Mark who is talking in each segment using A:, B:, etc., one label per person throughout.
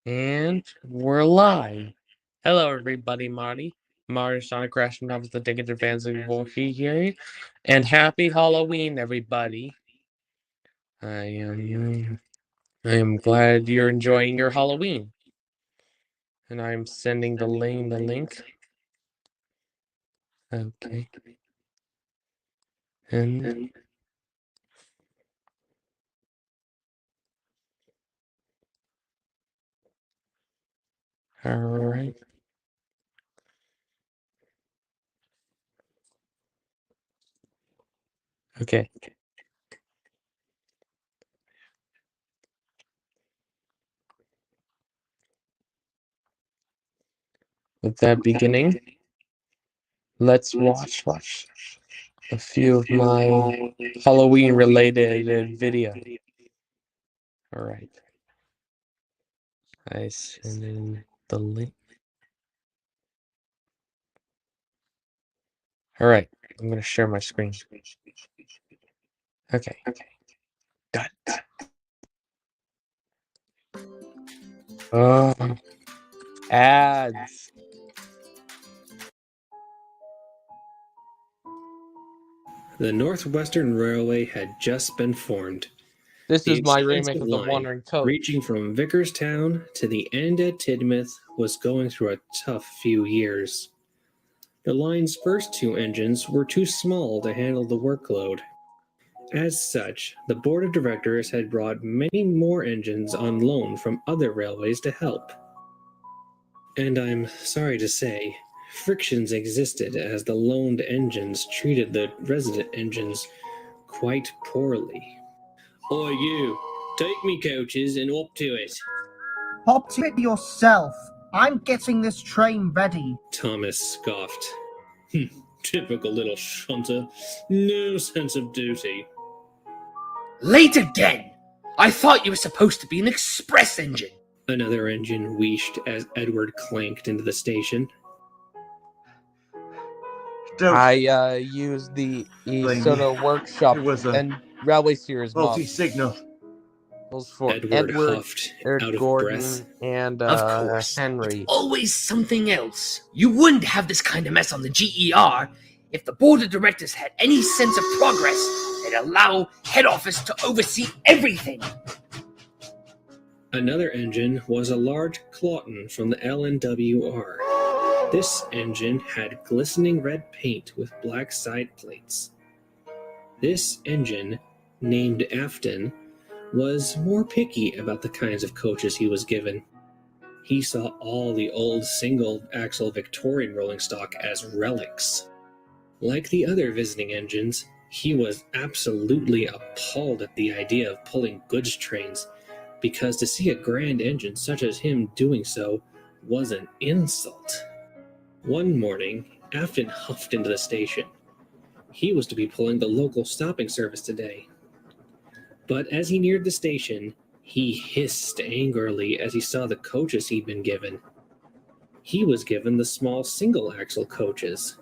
A: And we're live. Hello, everybody, Marty. Marty Sonic Crashing Off the Ticket Advance here. And happy Halloween, everybody. I am glad you're enjoying your Halloween. And I'm sending the link. Okay. And all right. Okay. With that beginning, let's watch a few of my Halloween-related video. All right. I send in the link. All right. I'm going to share my screen. Okay. Got it. Ads.
B: The Northwestern Railway had just been formed.
A: This
B: The
A: is my
B: expansive
A: remake of the
B: line,
A: Wandering Coach.
B: reaching from Vickerstown to the end at Tidmouth, was going through a tough few years. The line's first two engines were too small to handle the workload. As such, the board of directors had brought many more engines on loan from other railways to help. And I'm sorry to say, frictions existed as the loaned engines treated the resident engines quite poorly. Oi, you! Take me coaches and up to it.
C: Hop to it yourself. I'm getting this train ready.
B: Thomas scoffed. Typical little shunter. No sense of duty.
D: Late again! I thought you were supposed to be an express engine.
B: Another engine wheeshed as Edward clanked into the station.
A: I used the Soda Workshop and Railway Series
E: multi-signal
A: for
B: Edward huffed,
A: Eric
B: out of
A: Gordon,
B: breath.
A: and
D: Of course.
A: Henry.
D: It's always something else. You wouldn't have this kind of mess on the GER if the board of directors had any sense of progress. They'd allow head office to oversee everything.
B: Another engine was a large Clawton from the LNWR. This engine had glistening red paint with black side plates. This engine, named Afton, was more picky about the kinds of coaches he was given. He saw all the old single-axle Victorian rolling stock as relics. Like the other visiting engines, he was absolutely appalled at the idea of pulling goods trains, because to see a grand engine such as him doing so was an insult. One morning, Afton huffed into the station. He was to be pulling the local stopping service today. But as he neared the station, he hissed angrily as he saw the coaches he'd been given. He was given the small single-axle coaches.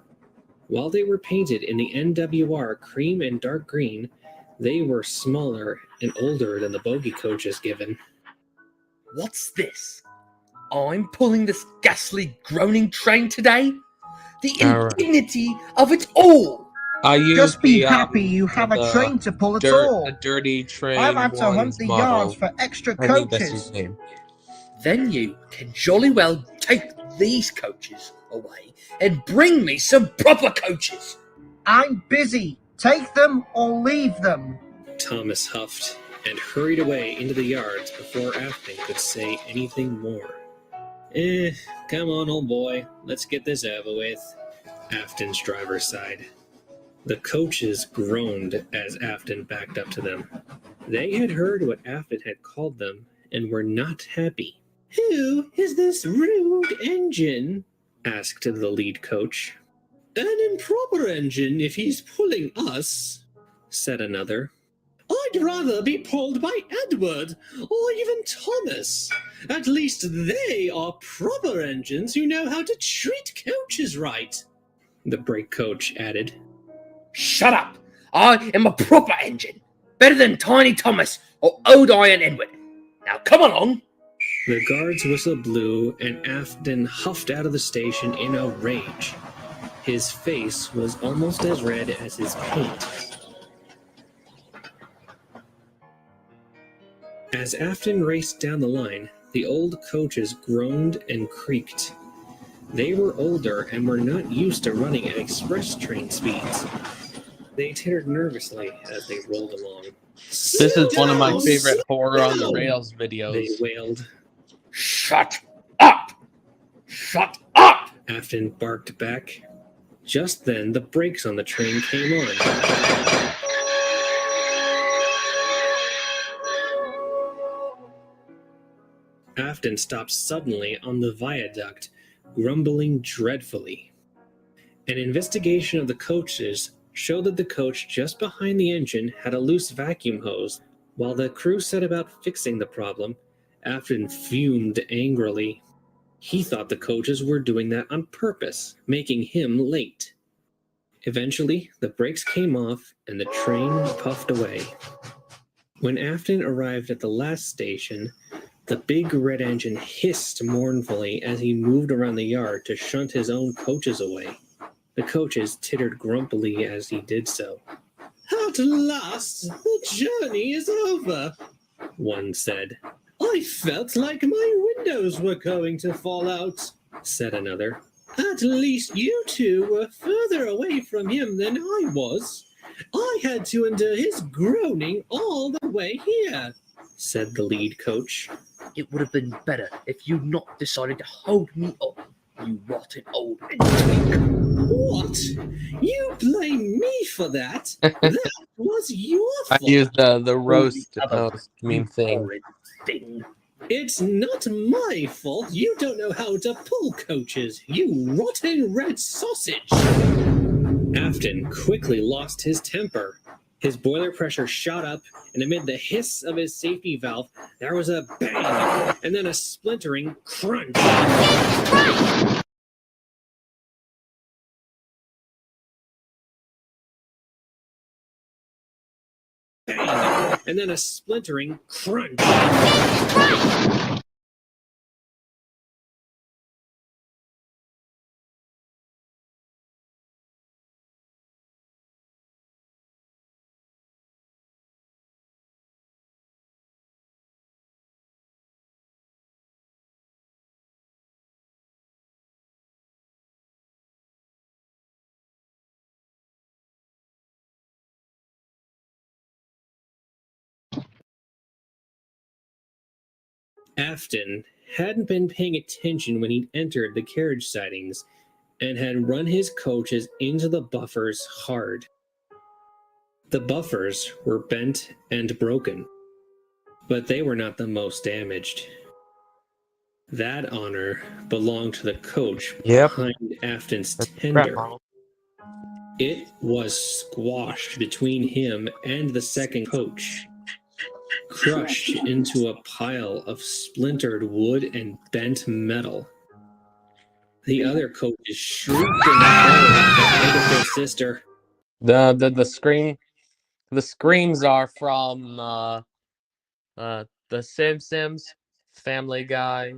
B: While they were painted in the NWR cream and dark green, they were smaller and older than the bogie coaches given.
D: What's this? I'm pulling this ghastly, groaning train today? The indignity of it all!
C: Just be happy you have a train to pull at all.
A: A dirty train.
C: I've had to hunt the yards for extra coaches.
D: Then you can jolly well take these coaches away and bring me some proper coaches.
C: I'm busy. Take them or leave them.
B: Thomas huffed and hurried away into the yards before Afton could say anything more. Come on, old boy. Let's get this over with. Afton's driver sighed. The coaches groaned as Afton backed up to them. They had heard what Afton had called them and were not happy. Who is this rude engine? Asked the lead coach. An improper engine if he's pulling us, said another. I'd rather be pulled by Edward or even Thomas. At least they are proper engines who know how to treat coaches right, the brake coach added.
D: Shut up! I am a proper engine. Better than Tiny Thomas or Old Iron Edward. Now come along.
B: The guard's whistle blew, and Afton huffed out of the station in a rage. His face was almost as red as his paint. As Afton raced down the line, the old coaches groaned and creaked. They were older and were not used to running at express train speeds. They tittered nervously as they rolled along.
A: This is one of my favorite horror on the rails
B: They
A: videos.
B: wailed.
D: Shut up! Shut up!
B: Afton barked back. Just then, the brakes on the train came on. Afton stopped suddenly on the viaduct, grumbling dreadfully. An investigation of the coaches showed that the coach just behind the engine had a loose vacuum hose. While the crew set about fixing the problem, Afton fumed angrily. He thought the coaches were doing that on purpose, making him late. Eventually, the brakes came off and the train puffed away. When Afton arrived at the last station, the big red engine hissed mournfully as he moved around the yard to shunt his own coaches away. The coaches tittered grumpily as he did so. "At last, the journey is over," one said. "I felt like my windows were going to fall out," said another. "At least you two were further away from him than I was. I had to endure his groaning all the way here," said the lead coach.
D: It would have been better if you'd not decided to hold me up, you rotten old twink.
B: "What? You blame me for that? That was your
A: I
B: fault."
A: use the roast
D: other
A: host meme thing.
D: Horrid thing.
B: "It's not my fault you don't know how to pull coaches, you rotten red sausage." Afton quickly lost his temper. His boiler pressure shot up, and amid the hiss of his safety valve, there was a bang, and then a splintering crunch. Bang, and then a splintering crunch. Afton hadn't been paying attention when he entered the carriage sidings and had run his coaches into the buffers hard. The buffers were bent and broken, but they were not the most damaged. That honor belonged to the coach
A: Yep.
B: behind Afton's
A: Crap,
B: tender.
A: Mom.
B: It was squashed between him and the second coach, crushed into a pile of splintered wood and bent metal. The other coaches shrieked in horror at the sight of their sister.
A: The screams are from The Simpsons, Family Guy,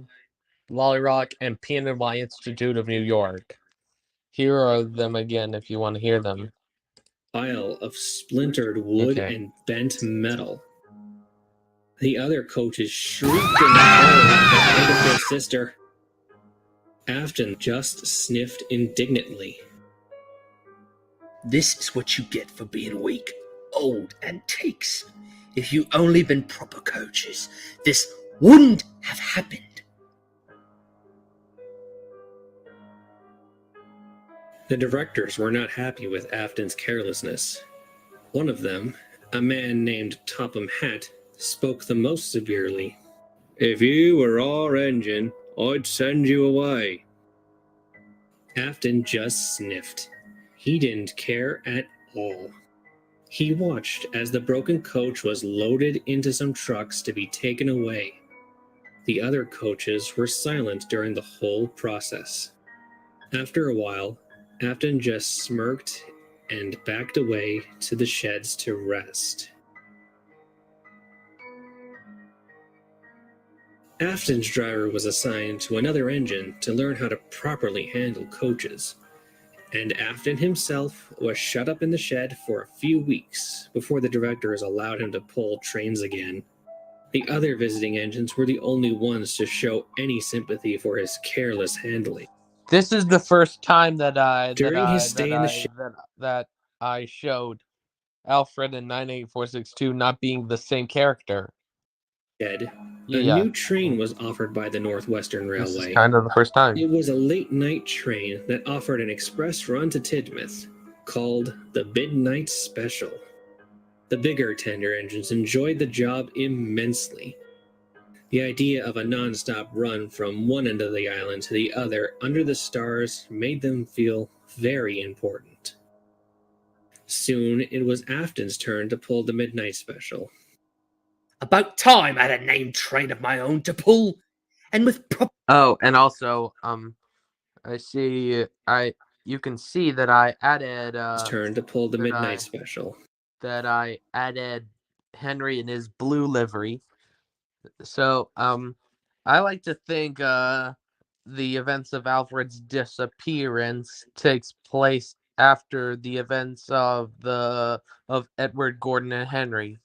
A: Lolly Rock, and PNY Institute of New York. Here are them again if you want to hear them.
B: Pile of splintered wood
A: Okay.
B: and bent metal. The other coaches shrieked in horror at the sight of their sister. Afton just sniffed indignantly.
D: This is what you get for being weak, old, and takes. If you only been proper coaches, this wouldn't have happened.
B: The directors were not happy with Afton's carelessness. One of them, a man named Topham Hatt, spoke the most severely. "If you were our engine, I'd send you away." Afton just sniffed. He didn't care at all. He watched as the broken coach was loaded into some trucks to be taken away. The other coaches were silent during the whole process. After a while, Afton just smirked and backed away to the sheds to rest. Afton's driver was assigned to another engine to learn how to properly handle coaches, and Afton himself was shut up in the shed for a few weeks before the directors allowed him to pull trains again. The other visiting engines were the only ones to show any sympathy for his careless handling.
A: This is the first time that
B: During his stay in the
A: I showed Alfred in 98462 not being the same character.
B: shed,
A: Yeah,
B: a new train was offered by the Northwestern
A: this
B: Railway.
A: is kind of the first time.
B: It was a late-night train that offered an express run to Tidmouth, called the Midnight Special. The bigger tender engines enjoyed the job immensely. The idea of a non-stop run from one end of the island to the other under the stars made them feel very important. Soon it was Afton's turn to pull the Midnight Special.
D: About time I had a named train of my own to pull, and with proper.
A: Oh, and also, you can see that I added
B: Turn to pull the
A: that
B: Midnight
A: I-
B: Special.
A: that I added Henry in his blue livery. So, I like to think the events of Alfred's disappearance takes place after the events of Edward, Gordon, and Henry.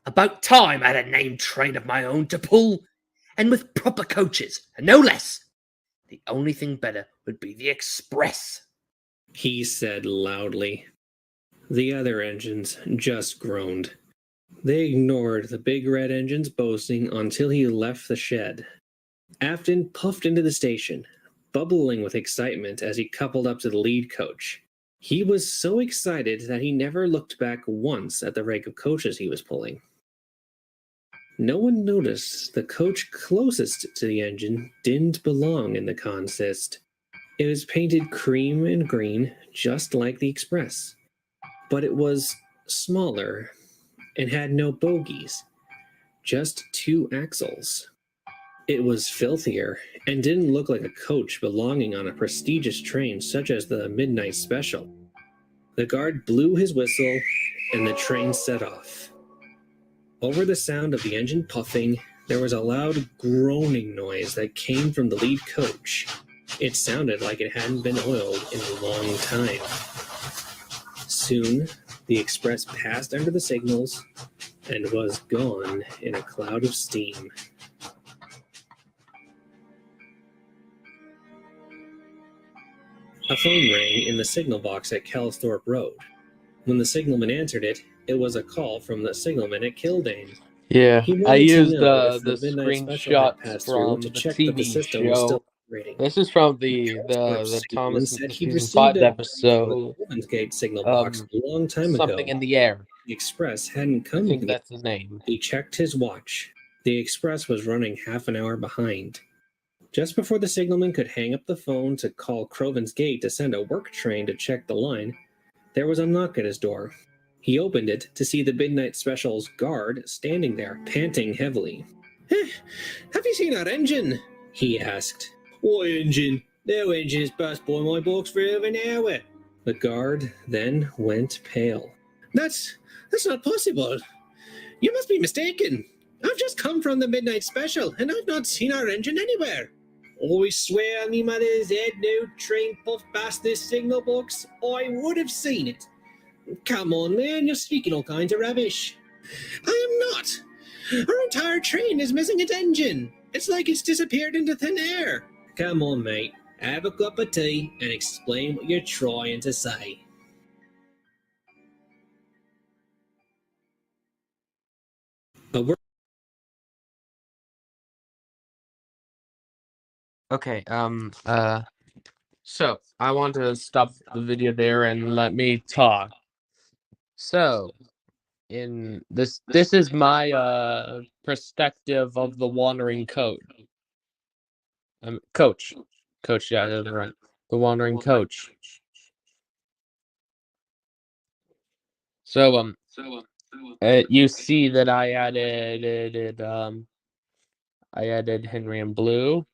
D: About time I had a named train of my own to pull, and with proper coaches, and no less. The only thing better would be the express,
B: he said loudly. The other engines just groaned. They ignored the big red engine's boasting until he left the shed. Afton puffed into the station, bubbling with excitement as he coupled up to the lead coach. He was so excited that he never looked back once at the rank of coaches he was pulling. No one noticed the coach closest to the engine didn't belong in the consist. It was painted cream and green, just like the Express, but it was smaller and had no bogies, just 2 axles. It was filthier and didn't look like a coach belonging on a prestigious train such as the Midnight Special. The guard blew his whistle and the train set off. Over the sound of the engine puffing, there was a loud groaning noise that came from the lead coach. It sounded like it hadn't been oiled in a long time. Soon, the Express passed under the signals and was gone in a cloud of steam. A phone rang in the signal box at Kelsthorpe Road. When the signalman answered it, it was a call from the signalman at Kildane.
A: Yeah,
B: He
A: I
B: wanted to
A: used
B: know if
A: the
B: Midnight Special had
A: screenshots
B: passed through
A: from
B: to
A: the
B: check that the
A: TV
B: system was still
A: show.
B: operating.
A: This is from the
B: Kelsthorpe
A: Thomas
B: said he'd
A: season
B: received
A: 5
B: a
A: episode.
B: Covens Gate signal box a long time
A: Something
B: ago.
A: in the air.
B: The Express hadn't
A: I
B: come
A: think
B: yet.
A: that's the name.
B: He checked his watch. The Express was running half an hour behind. Just before the signalman could hang up the phone to call Crovens Gate to send a work train to check the line, there was a knock at his door. He opened it to see the Midnight Special's guard standing there, panting heavily. Have you seen our engine? He asked. What engine? No engine has passed by my box for over an hour. The guard then went pale. That's not possible. You must be mistaken. I've just come from the Midnight Special, and I've not seen our engine anywhere. I swear on me mother's head, no train puffed past this signal box. I would have seen it. Come on, man, you're speaking all kinds of rubbish. I am not. Our entire train is missing its engine. It's like it's disappeared into thin air. Come on, mate. Have a cup of tea and explain what you're trying to say.
A: Okay, so I want to stop the video there and let me talk. So, in this is my perspective of the Wandering Coach. Coach, yeah, that's right. The Wandering Coach. So, you see that I added Henry in blue,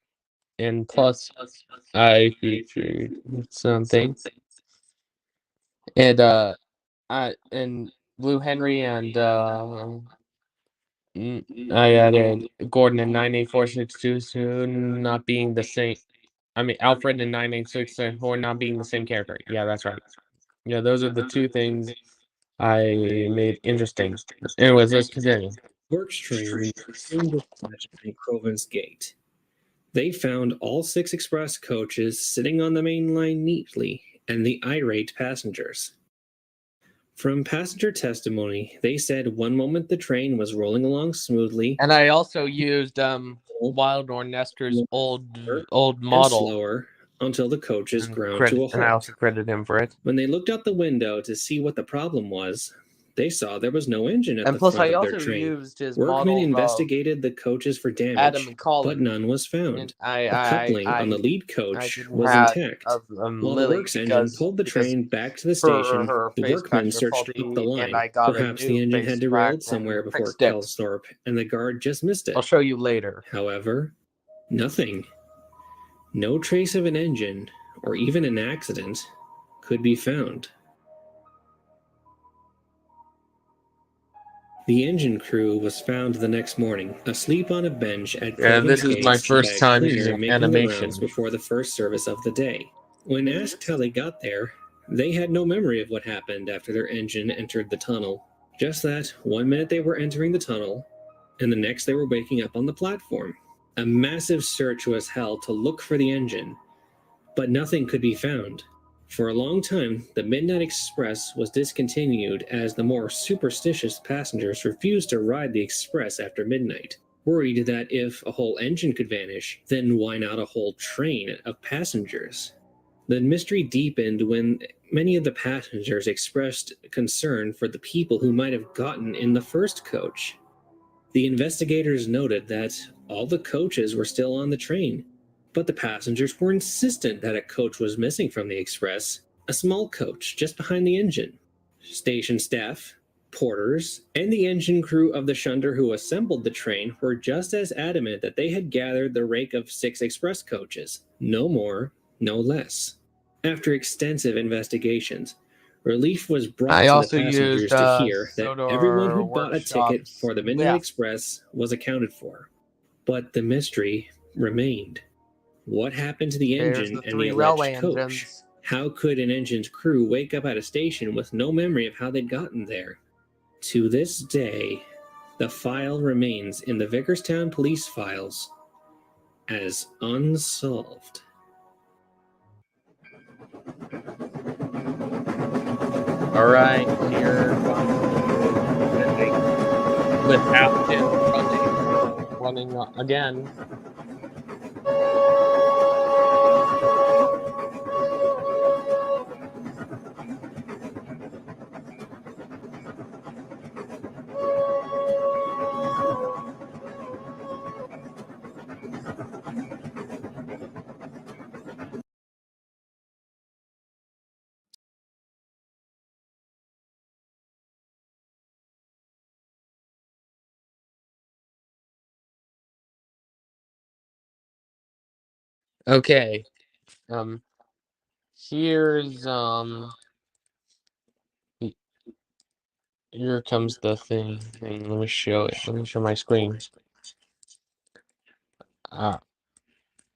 A: and plus I featured something, and Blue Henry and I added Gordon in 98462 not being the same. I mean, Alfred in 98664 not being the same character. Yeah, that's right. Yeah, those are the two things I made interesting. Anyways, let's continue.
B: Works train resumed dispatch at Crovan's Gate. They found all 6 express coaches sitting on the main line neatly, and the irate passengers. From passenger testimony, they said one moment the train was rolling along smoothly,
A: And I also used Wildhorn Nestor's old
B: and
A: model,
B: slower until the coaches
A: and
B: ground to a
A: I
B: halt.
A: also credit him for it.
B: When they looked out the window to see what the problem was, they saw there was no engine at
A: And
B: the
A: plus,
B: front
A: I
B: of their
A: also
B: train.
A: used his
B: Workmen
A: model
B: investigated the coaches for
A: Adam
B: damage,
A: and Colin,
B: but none was found.
A: and
B: The coupling on the lead coach was
A: had
B: intact.
A: of
B: While the
A: Lily
B: works engine pulled the
A: because
B: train back to the
A: her
B: station, the
A: face
B: workmen
A: patch was
B: searched
A: faulty,
B: up the line.
A: and I got a
B: Perhaps
A: new
B: the engine
A: face
B: had derailed
A: pack
B: somewhere
A: and
B: before
A: fixed it.
B: Kelsthorpe, and the guard just missed it.
A: I'll show you later.
B: However, nothing. No trace of an engine, or even an accident, could be found. The engine crew was found the next morning, asleep on a bench at
A: This is my first time
B: using
A: using animation
B: before the first service of the day. When asked how they got there, they had no memory of what happened after their engine entered the tunnel. Just that, one minute they were entering the tunnel, and the next they were waking up on the platform. A massive search was held to look for the engine, but nothing could be found. For a long time, the Midnight Express was discontinued as the more superstitious passengers refused to ride the express after midnight, worried that if a whole engine could vanish, then why not a whole train of passengers? The mystery deepened when many of the passengers expressed concern for the people who might have gotten in the first coach. The investigators noted that all the coaches were still on the train, but the passengers were insistent that a coach was missing from the express, a small coach just behind the engine. Station staff, porters, and the engine crew of the shunder who assembled the train were just as adamant that they had gathered the rake of 6 express coaches, no more, no less. After extensive investigations, relief was brought to the passengers to hear that everyone who bought a ticket for the Midnight Express was accounted for. But the mystery remained. What happened to the engine and the alleged coach? How could an engine's crew wake up at a station with no memory of how they'd gotten there? To this day, the file remains in the Vickerstown police files as unsolved.
A: All right, here without it running again. Okay. Here's here comes the thing. Let me show it. Let me show my screen.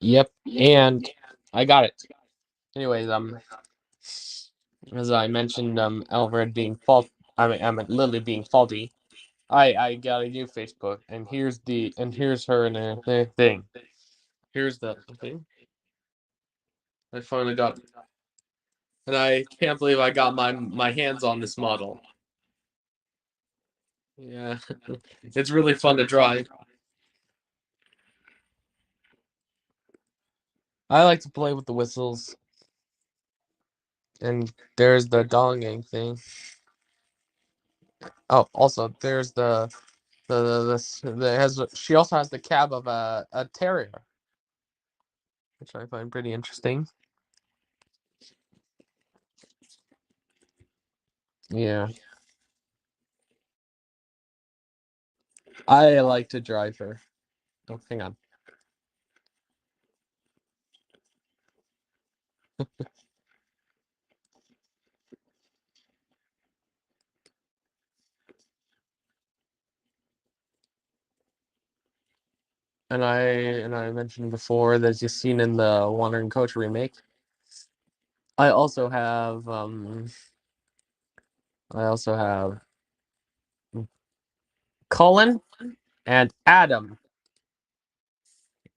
A: Yep, and I got it. Anyways, as I mentioned, Alfred being Lily being faulty. I got a new Facebook, and here's her in the thing. Here's the thing. I finally got, and I can't believe I got my hands on this model. Yeah, it's really fun to drive. I like to play with the whistles. And there's the donging thing. Oh, also there's she also has the cab of a terrier, which I find pretty interesting. Yeah. I like to drive her. Oh, hang on. and I mentioned before that you've seen in the Wandering Coach remake. I also have Cullen and Adam.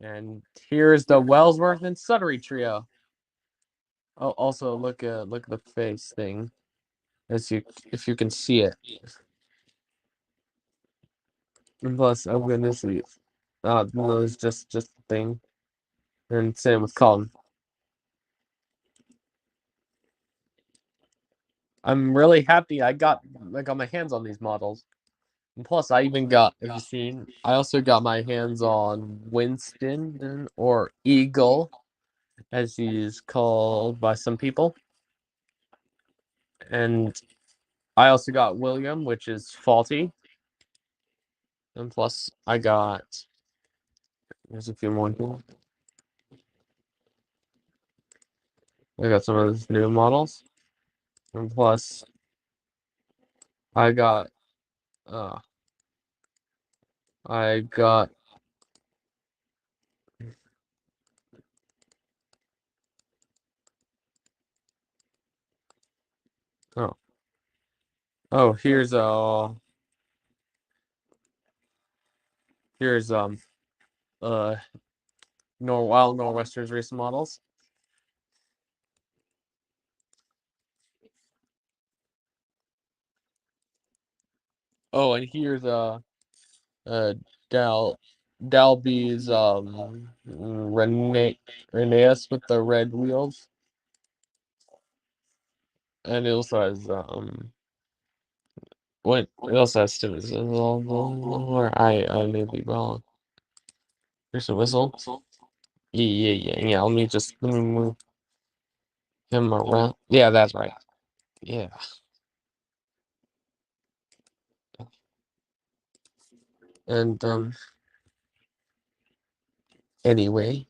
A: And here's the Wellsworth and Suttery trio. Oh, also look at the face thing, if you can see it. And plus, I'm gonna see. No, it's just a thing. And same with Colin. I'm really happy I got my hands on these models. And plus, I even got, if you've seen, I also got my hands on Winston, or Eagle, as he's called by some people. And I also got William, which is Faulty. And plus, there's a few more here. I got some of those new models. And plus, I got, uh, I got, oh, here's, uh, Norwestern's recent models. Oh, and here's, Dalby's, Reneus with the red wheels. And it also has, what, it also has Stevens, or I may be wrong. Here's a whistle. Yeah. Let me move him around. Yeah, that's right. Yeah. And anyway.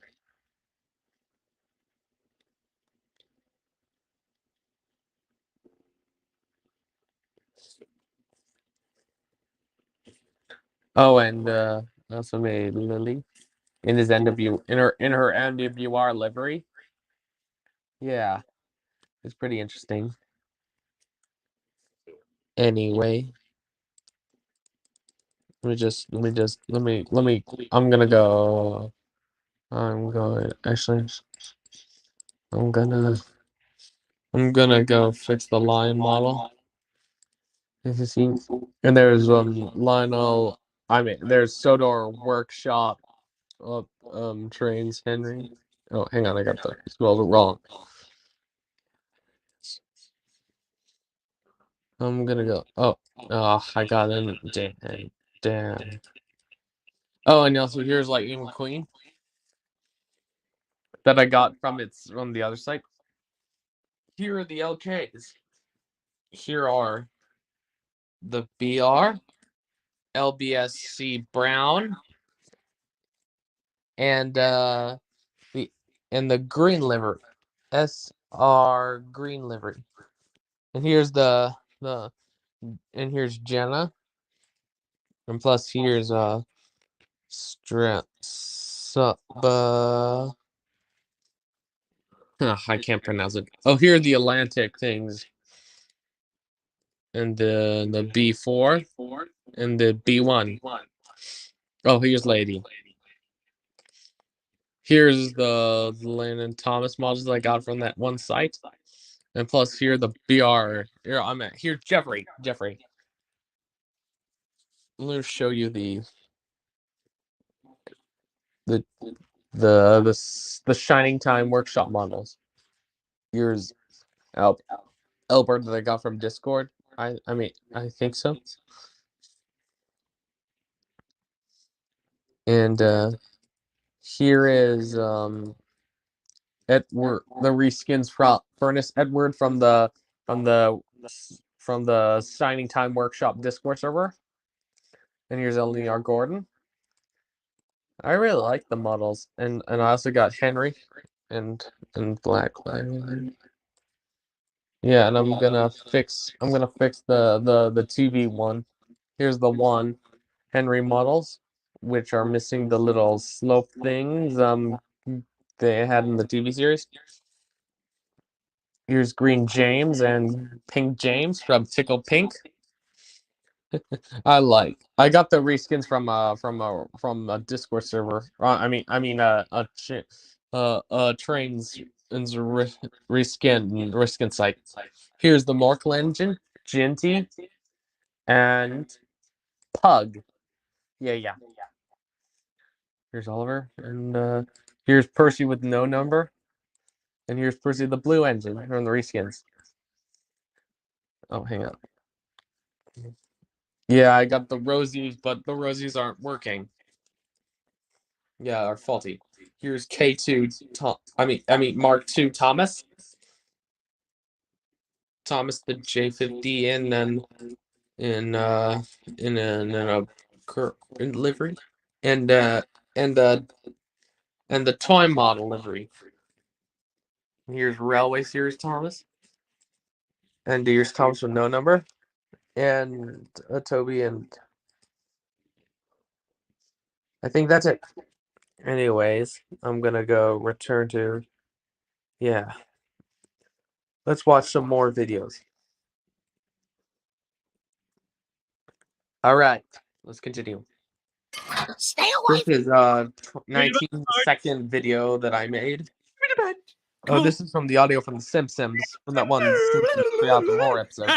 A: Oh, and I also made Lily in his in her NWR livery. Yeah, it's pretty interesting. Anyway, I'm gonna go. Actually, I'm gonna I'm gonna go fix the Lion model. If you see, and there's Lionel. I mean, there's Sodor Workshop. Trains Henry. Oh, hang on, I got the spelled it wrong. I'm gonna go. Oh, I got in. Damn. Oh, and also here's Lightning McQueen that I got from the other site. Here are the LKs. Here are the BR, LBSC Brown, and the green livery, SR green livery. And here's and here's Jenna. And plus here's I can't pronounce it. Oh, here are the Atlantic things. And the B4 and the B1. Oh, here's Lady. Here's the Landon Thomas models that I got from that one site. And plus here the BR. Here's Jeffrey. Let me show you the Shining Time Workshop models. Here's Albert that I got from Discord. I think so. And here is Edward, the reskins Furnace Edward from the Shining Time Workshop Discord server. And here's Eleanor Gordon. I really like the models, and I also got Henry and Black. Yeah, and I'm gonna fix the TV one. Here's the one Henry models which are missing the little slope things they had in the TV series. Here's Green James and Pink James from Tickle Pink. I got the reskins from a Discord server. Trains reskin site. Here's the Morkel engine, Ginty, and Pug. Yeah. Here's Oliver, and here's Percy with no number, and here's Percy the blue engine from the reskins. Oh, hang on. Yeah, I got the Rosies, but the Rosies aren't working. Yeah, are faulty. Here's K2 Mark II Thomas. Thomas the J50 in livery. And the toy model livery. Here's Railway Series Thomas. And here's Thomas with no number. And Toby, and I think that's it. Anyways, I'm gonna go return to, yeah. Let's watch some more videos. All right, let's continue.
E: Stay away.
A: This is a 19-second video that I made. Oh, this is from the audio from The Simpsons, from that one Simpsons 3 Out the War episode.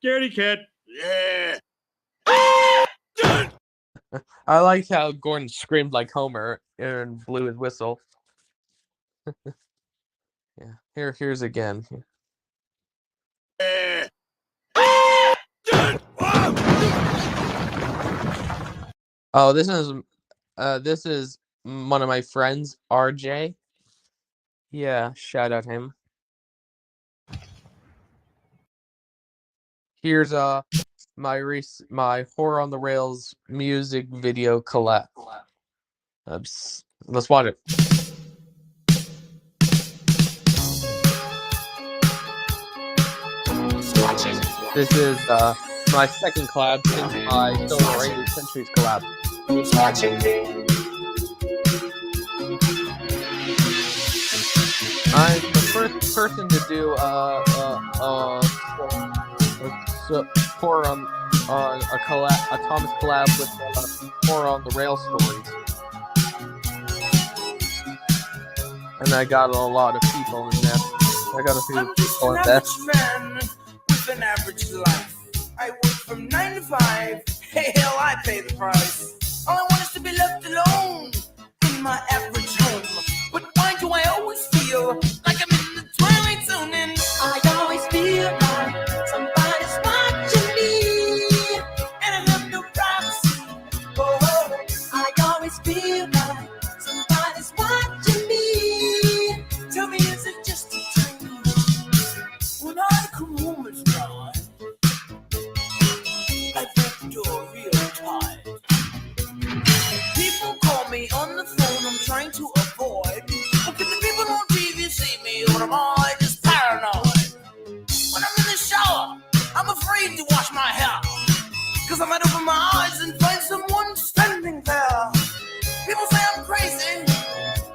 F: Scaredy cat.
A: I like how Gordon screamed like Homer and blew his whistle. Yeah, here's again. Oh, this is one of my friends, RJ. Yeah, shout out him. Here's my Horror on the Rails music video collab. Let's watch it. This is my second collab since my Solar 80 Centuries collab. I'm the first person to do horror on a Thomas collab with Horror on the Rails stories, and I got a lot of people in that. I got a few people in that.
G: Man with an average life. I work from 9 to 5. Hey, hell, I pay the price. All I want is to be left alone in my average home. But why do I always feel like I'm in the twilight zone? And I always feel like somebody's watching me, and I have no privacy. Oh, I always feel like somebody's watching me. Tell me, is it just a dream? When I come home at night, I feel real tired. People call me on the phone, I'm trying to avoid. But the people on TV see me, or am I just paranoid? When I'm in the shower, I'm afraid to wash my hair, 'cause I might open my eyes and find someone standing there. People say I'm crazy,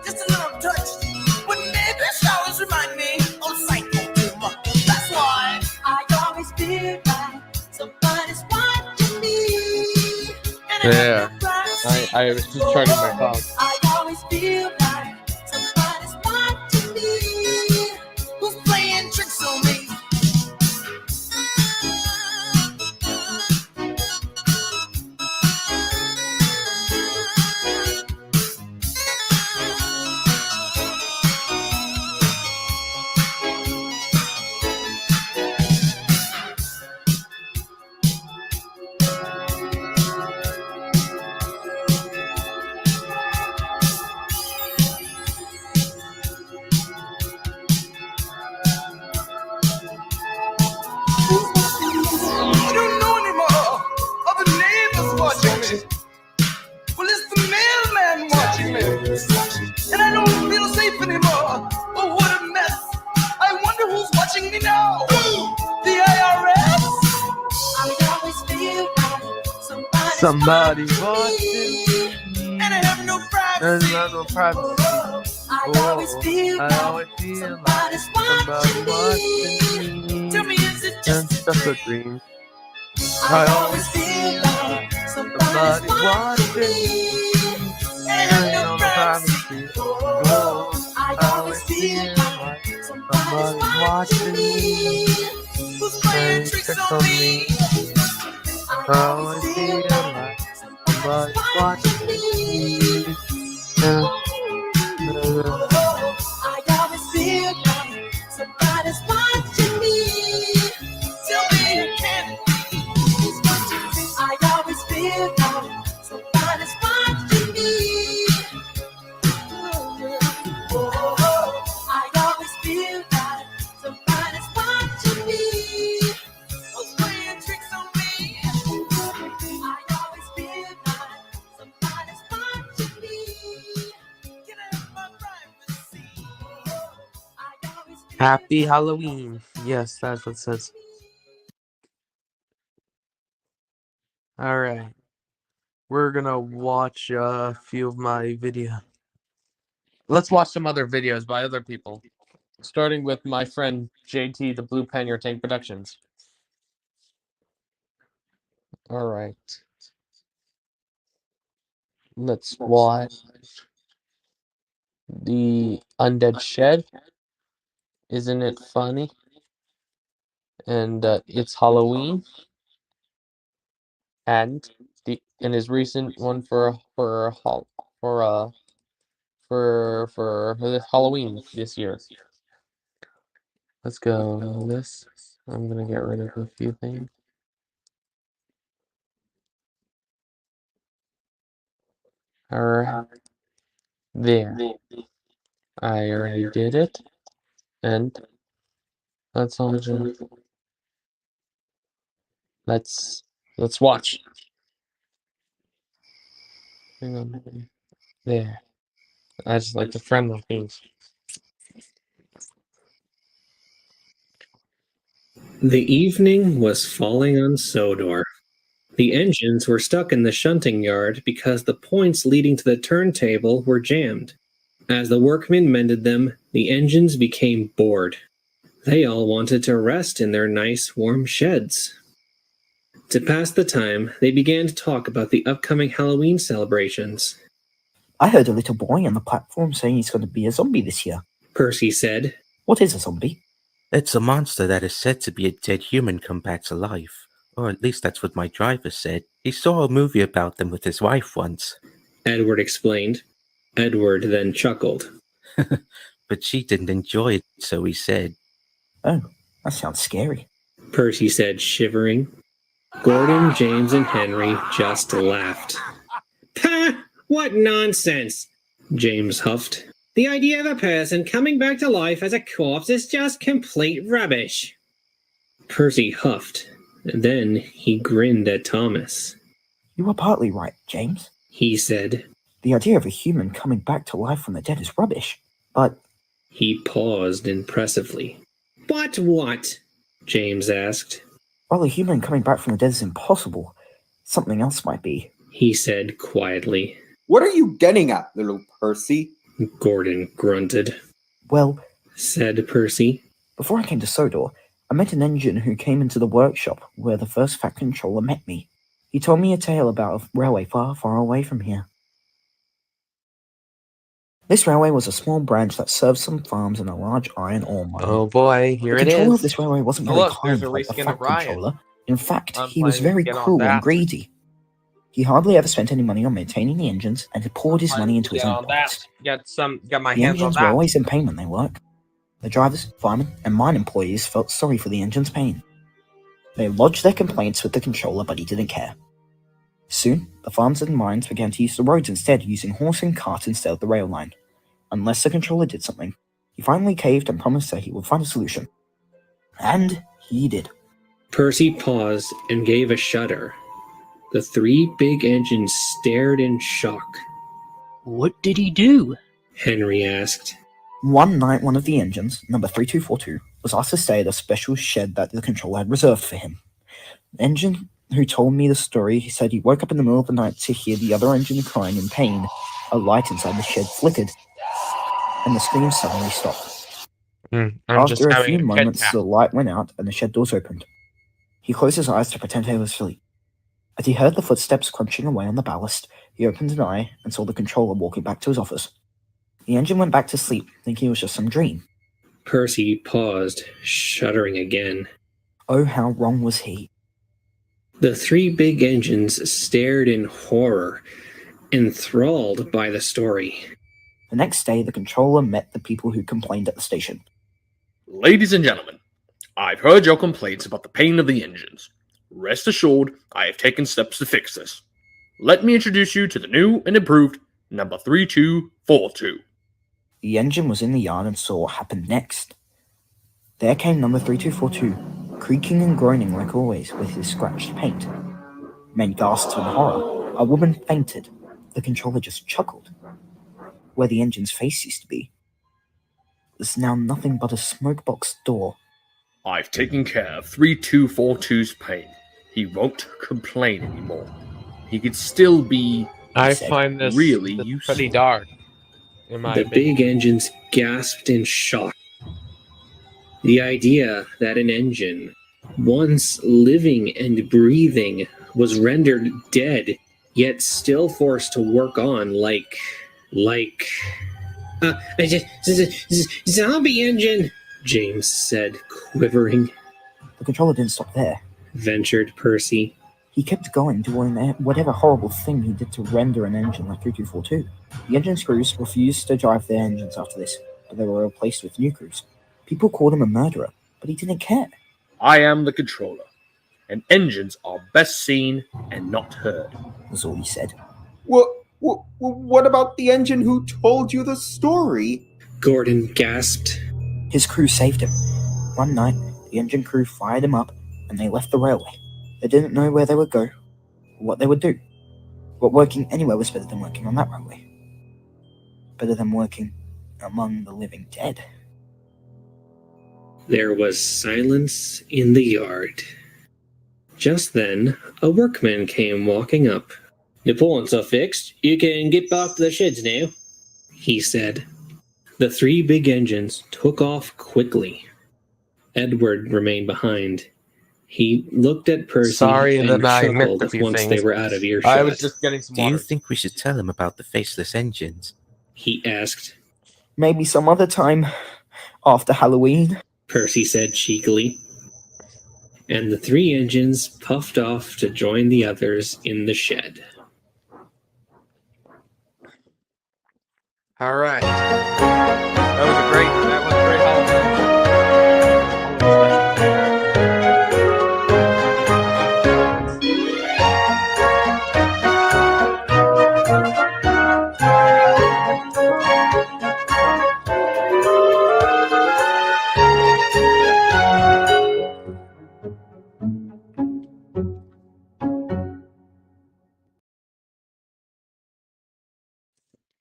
G: just a little touched, but maybe showers remind me of Psycho too much. That's why I always feel like somebody's watching me. And
A: Yeah, I was just charging my phone.
G: I always feel like somebody's watching me, who's playing tricks on me. I don't know anymore. Other neighbors watching me. Well, it's the mailman watching me. And I don't feel safe anymore. Oh, what a mess. I wonder who's watching me now. The IRS? I always feel like
A: Somebody watching.
G: no
H: There's
G: privacy.
H: not no privacy.
G: I always feel
H: I always feel like
G: somebody's
H: somebody
G: watching me.
H: watching
G: Tell
H: me.
G: me, is it
H: And
G: just
H: just
G: a
H: a
G: dream?
H: dream.
G: I always feel like somebody's watching me. And I
H: Ain't
G: have no
H: no
G: privacy.
H: privacy. Oh,
G: I always feel like somebody's watching me. Who's playing
H: and
G: tricks
H: tricks
G: on
H: on
G: me?
H: me.
G: I always feel like somebody's watching me.
H: And,
G: I always feel like somebody's watching me. Tell me it can't be. I always feel like somebody's watching me. I always feel like somebody's watching me. Who's playing tricks on me? I always feel like somebody's watching me. Can I have my privacy? I always feel
A: Happy Halloween. Yes, that's what it says. Alright. We're gonna watch a few of my videos. Let's watch some other videos by other people. Starting with my friend JT, the Blue Pan Your Tank Productions. Alright. Let's watch The Undead Shed. Isn't it funny? And It's Halloween. And his recent one for Halloween this year. Let's go this. I'm gonna get rid of a few things. Alright. There. I already did it. And that's all. Let's watch. Hang on. There. I just like the friendly things.
B: The evening was falling on Sodor. The engines were stuck in the shunting yard because the points leading to the turntable were jammed. As the workmen mended them, the engines became bored. They all wanted to rest in their nice, warm sheds. To pass the time, they began to talk about the upcoming Halloween celebrations.
C: I heard a little boy on the platform saying he's going to be a zombie this year.
B: Percy said.
C: What is a zombie?
I: It's a monster that is said to be a dead human come back to life. Or at least that's what my driver said. He saw a movie about them with his wife once.
B: Edward explained. Edward then chuckled.
I: But she didn't enjoy it, so he said.
C: Oh, that sounds scary.
B: Percy said, shivering. Gordon, James, and Henry just laughed. Pah! What nonsense! James huffed. The idea of a person coming back to life as a corpse is just complete rubbish. Percy huffed. Then he grinned at Thomas.
C: You are partly right, James.
B: He said.
C: The idea of a human coming back to life from the dead is rubbish. But...
B: He paused impressively. But what? James asked.
C: While a human coming back from the dead is impossible, something else might be.
B: He said quietly.
J: What are you getting at, little Percy?
B: Gordon grunted.
C: Well,
B: said Percy.
C: Before I came to Sodor, I met an engine who came into the workshop where the first Fat Controller met me. He told me a tale about a railway far, far away from here. This railway was a small branch that served some farms and a large iron ore mine.
A: Oh boy, here
C: the
A: it
C: controller
A: is.
C: of this railway wasn't very
A: Look,
C: kind
A: there's a
C: like the
A: reskin of
C: Fat
A: Ryan.
C: Controller. In fact,
A: I'm
C: he was
A: planning to
C: very
A: get on
C: cruel and
A: that.
C: greedy. He hardly ever spent any money on maintaining the engines, and he poured his money into his own pockets.
A: Got my
C: The
A: hands on
C: engines were
A: that.
C: always in pain when they work. The drivers, firemen, and mine employees felt sorry for the engine's pain. They lodged their complaints with the controller, but he didn't care. Soon, the farms and mines began to use the roads instead, using horse and cart instead of the rail line. Unless the controller did something, he finally caved and promised that he would find a solution. And he did.
B: Percy paused and gave a shudder. The three big engines stared in shock.
D: What did he do?
B: Henry asked.
C: One night, one of the engines, number 3242, was asked to stay at a special shed that the controller had reserved for him. The engine who told me the story said he woke up in the middle of the night to hear the other engine crying in pain, A light inside the shed flickered, and the screams suddenly stopped.
A: I'm just
C: After a
A: having
C: few
A: a head
C: moments,
A: tap.
C: the light went out and the shed doors opened. He closed his eyes to pretend he was asleep. As he heard the footsteps crunching away on the ballast, he opened an eye and saw the controller walking back to his office. The engine went back to sleep, thinking it was just some dream.
B: Percy paused, shuddering again.
C: Oh, how wrong was he?
B: The three big engines stared in horror, enthralled by the story.
C: The next day, the controller met the people who complained at the station.
F: Ladies and gentlemen, I've heard your complaints about the pain of the engines. Rest assured, I have taken steps to fix this. Let me introduce you to the new and improved number 3242.
C: The engine was in the yard and saw what happened next. There came number 3242, creaking and groaning like always with his scratched paint. Men gasped in horror. A woman fainted. The controller just chuckled. Where the engine's face used to be was now nothing but a smokebox door.
F: I've taken care of 3242's pain. He won't complain anymore. He could still be
A: I
C: said,
A: find this
F: really
A: pretty
F: useful.
A: dark. In my
B: The
A: opinion.
B: big engines gasped in shock. The idea that an engine, once living and breathing, was rendered dead, yet still forced to work on like zombie engine, James said, quivering.
C: The controller didn't stop there.
B: Ventured Percy.
C: He kept going, doing whatever horrible thing he did to render an engine like 3242. The engine crews refused to drive their engines after this, but they were replaced with new crews. People called him a murderer, but he didn't care.
F: I am the controller, and engines are best seen and not heard.
C: Was all he said.
J: What about the engine who told you the story?
B: Gordon gasped.
C: His crew saved him. One night, the engine crew fired him up, and they left the railway. They didn't know where they would go, or what they would do. But working anywhere was better than working on that railway. Better than working among the living dead.
B: There was silence in the yard. Just then, a workman came walking up. "The points are fixed. You can get back to the sheds now," he said. The three big engines took off quickly. Edward remained behind. He looked at Percy
A: Sorry
B: and
A: that I missed
B: chuckled
A: a few
B: once
A: things.
B: they were out of earshot.
A: I was just getting some
I: Do you
A: water.
I: think we should tell him about the faceless engines?
B: He asked.
C: Maybe some other time after Halloween.
B: Percy said cheekily. And the three engines puffed off to join the others in the shed.
A: All right. That was a great Halloween.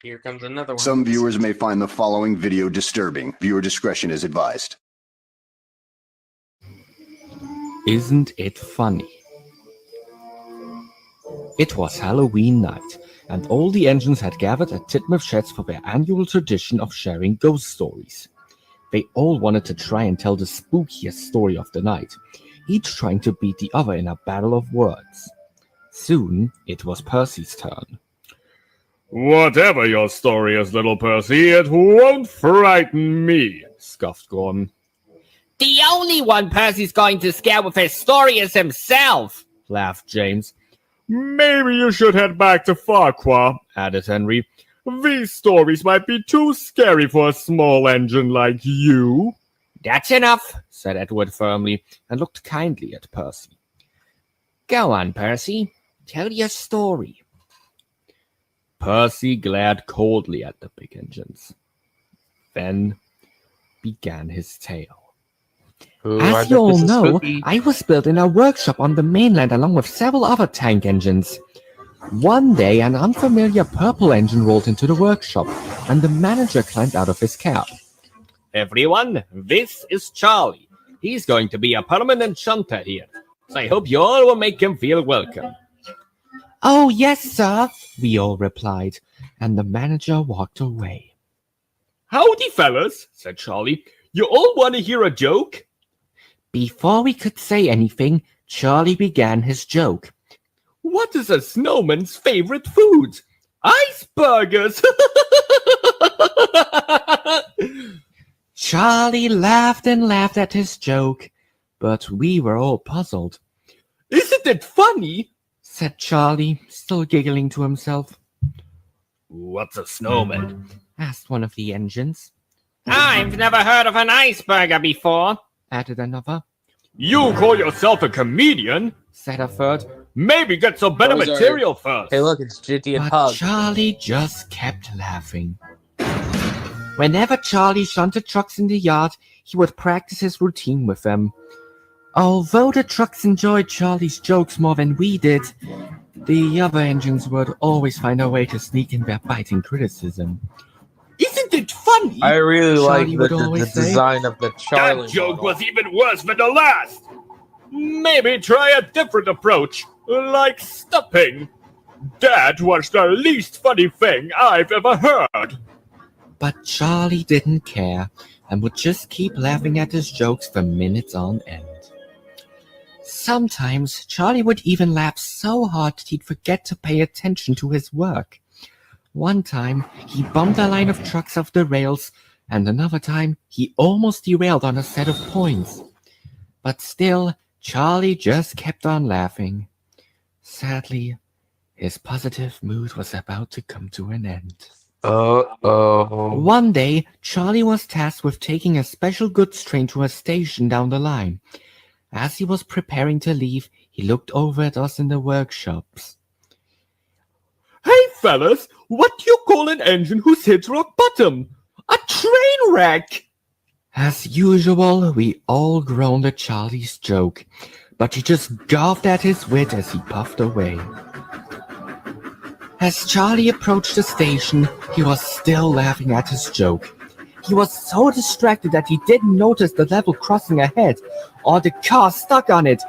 A: Here comes another one.
K: Some viewers may find the following video disturbing. Viewer discretion is advised.
L: Isn't it funny? It was Halloween night, and all the engines had gathered at Titmuth Sheds for their annual tradition of sharing ghost stories. They all wanted to try and tell the spookiest story of the night, each trying to beat the other in a battle of words. Soon, it was Percy's turn.
F: Whatever your story is, little Percy, it won't frighten me, scoffed Gordon.
D: The only one Percy's going to scare with his story is himself,
L: Laughed James.
F: Maybe you should head back to Farquhar,
L: Added Henry.
F: These stories might be too scary for a small engine like you.
D: That's enough,
L: Said Edward firmly, and looked kindly at Percy.
D: Go on, Percy. Tell your story.
L: Percy glared coldly at the big engines. Then began his tale.
A: Ooh, I
L: As
A: bet
L: you all
A: this is
L: know,
A: spooky.
L: I was built in a workshop on the mainland along with several other tank engines. One day, an unfamiliar purple engine rolled into the workshop, and the manager climbed out of his cab.
D: Everyone, this is Charlie. He's going to be a permanent shunter here, so I hope you all will make him feel welcome.
L: "Oh, yes, sir," we all replied, and the manager walked away.
M: "Howdy, fellas," said Charlie. "You all want to hear a joke?"
L: Before we could say anything, Charlie began his joke.
M: "What is a snowman's favorite food? Iceburgers!"
L: Charlie laughed and laughed at his joke, but we were all puzzled.
M: "Isn't it funny?"
L: said Charlie, still giggling to himself.
M: "What's a snowman?"
L: asked one of the engines.
N: "I've never heard of an iceberger before,"
L: added another.
M: "You call yourself a comedian?"
L: said a third.
M: "Maybe get some better material first."
A: Hey, look, it's Jitty and
L: But
A: Pug.
L: Charlie just kept laughing. Whenever Charlie shunted trucks in the yard, he would practice his routine with them. Although the trucks enjoyed Charlie's jokes more than we did, the other engines would always find a way to sneak in their biting criticism.
M: "Isn't it funny?"
A: I really like
L: Charlie would
A: the
L: always say.
A: design of the Charlie
M: That joke
A: model.
M: was even worse than the last. Maybe try a different approach, like stopping. That was the least funny thing I've ever heard.
L: But Charlie didn't care and would just keep laughing at his jokes for minutes on end. Sometimes Charlie would even laugh so hard that he'd forget to pay attention to his work. One time, he bumped a line of trucks off the rails, and another time, he almost derailed on a set of points. But still, Charlie just kept on laughing. Sadly, his positive mood was about to come to an end.
A: Uh-oh.
L: One day, Charlie was tasked with taking a special goods train to a station down the line. As he was preparing to leave, he looked over at us in the workshops.
M: "Hey, fellas, what do you call an engine who's hit rock bottom? A train wreck!"
L: As usual, we all groaned at Charlie's joke, but he just gulped at his wit as he puffed away. As Charlie approached the station, he was still laughing at his joke. He was so distracted that he didn't notice the level crossing ahead, or the car stuck on it.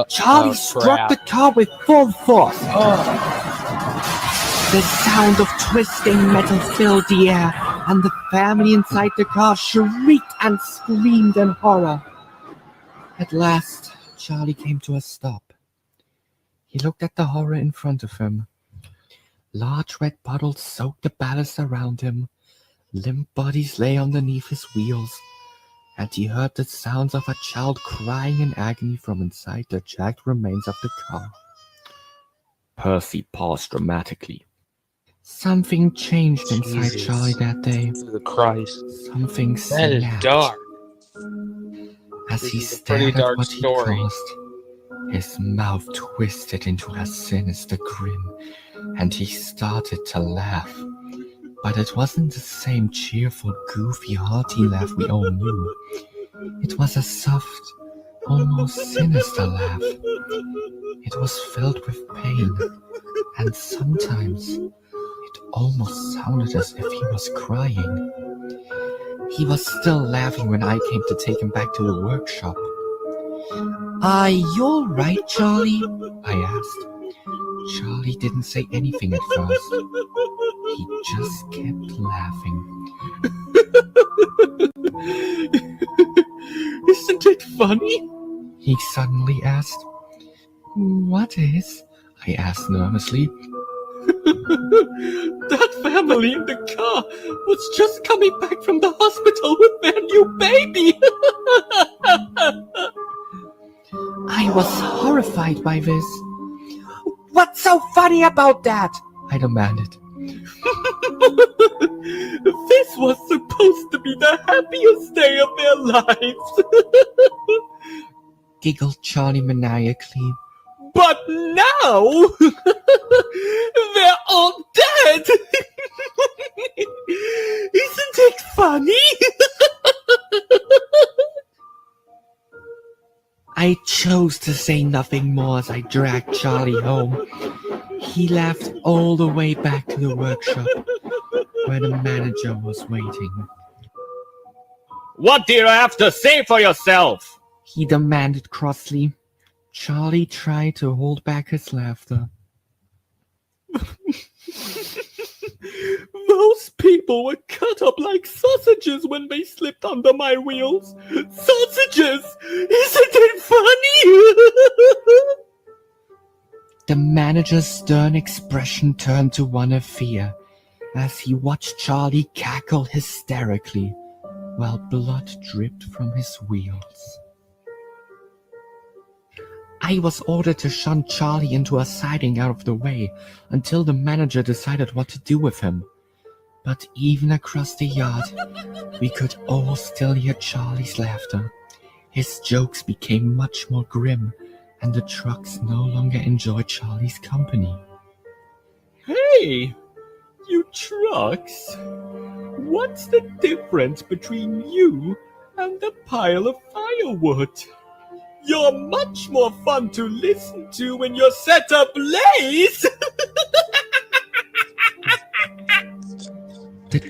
L: Charlie struck the car with full force. The sound of twisting metal filled the air, and the family inside the car shrieked and screamed in horror. At last, Charlie came to a stop. He looked at the horror in front of him. Large red puddles soaked the ballast around him. Limp bodies lay underneath his wheels, and he heard the sounds of a child crying in agony from inside the jagged remains of the car.
M: Percy paused dramatically.
L: Something changed inside
A: Jesus.
L: Charlie that day.
A: Jesus Christ.
L: Something
A: That is
L: snapped.
A: dark.
L: As
A: This
L: he
A: is a pretty
L: stared at
A: dark
L: what he
A: story.
L: caused, his mouth twisted into a sinister grin, and he started to laugh. But it wasn't the same cheerful, goofy, hearty laugh we all knew. It was a soft, almost sinister laugh. It was filled with pain, and sometimes it almost sounded as if he was crying. He was still laughing when I came to take him back to the workshop. "Are you all right, Charlie?" I asked. Charlie didn't say anything at first. He just kept laughing.
M: "Isn't it funny?"
L: He suddenly asked. "What is?" I asked nervously.
M: "That family in the car was just coming back from the hospital with their new baby."
L: I was horrified by this. "What's so funny about that?" I demanded.
M: "This was supposed to be the happiest day of their lives."
L: Giggled Charlie maniacally.
M: "But now they're all dead." "Isn't it funny?"
L: I chose to say nothing more as I dragged Charlie home. He laughed all the way back to the workshop, where the manager was waiting.
M: "What do you have to say for yourself?"
L: He demanded crossly. Charlie tried to hold back his laughter.
M: Those people were cut up like sausages when they slipped under my wheels. Sausages! Isn't it funny?
L: The manager's stern expression turned to one of fear as he watched Charlie cackle hysterically while blood dripped from his wheels. I was ordered to shunt Charlie into a siding out of the way until the manager decided what to do with him. But even across the yard, we could all still hear Charlie's laughter. His jokes became much more grim, and the trucks no longer enjoyed Charlie's company.
M: Hey, you trucks! What's the difference between you and the pile of firewood? You're much more fun to listen to when you're set ablaze!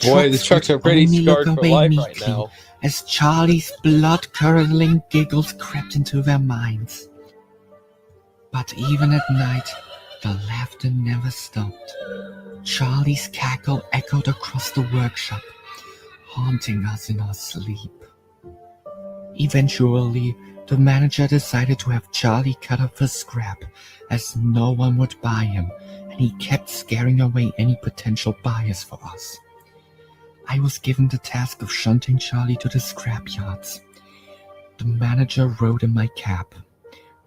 A: Boy, the trucks are pretty
L: only
A: scarred
L: look
A: for
L: away
A: life right
L: meekly
A: now.
L: as Charlie's blood-curdling giggles crept into their minds. But even at night, the laughter never stopped. Charlie's cackle echoed across the workshop, haunting us in our sleep. Eventually, the manager decided to have Charlie cut up for scrap, as no one would buy him, and he kept scaring away any potential buyers for us. I was given the task of shunting Charlie to the scrap yards. The manager rode in my cab.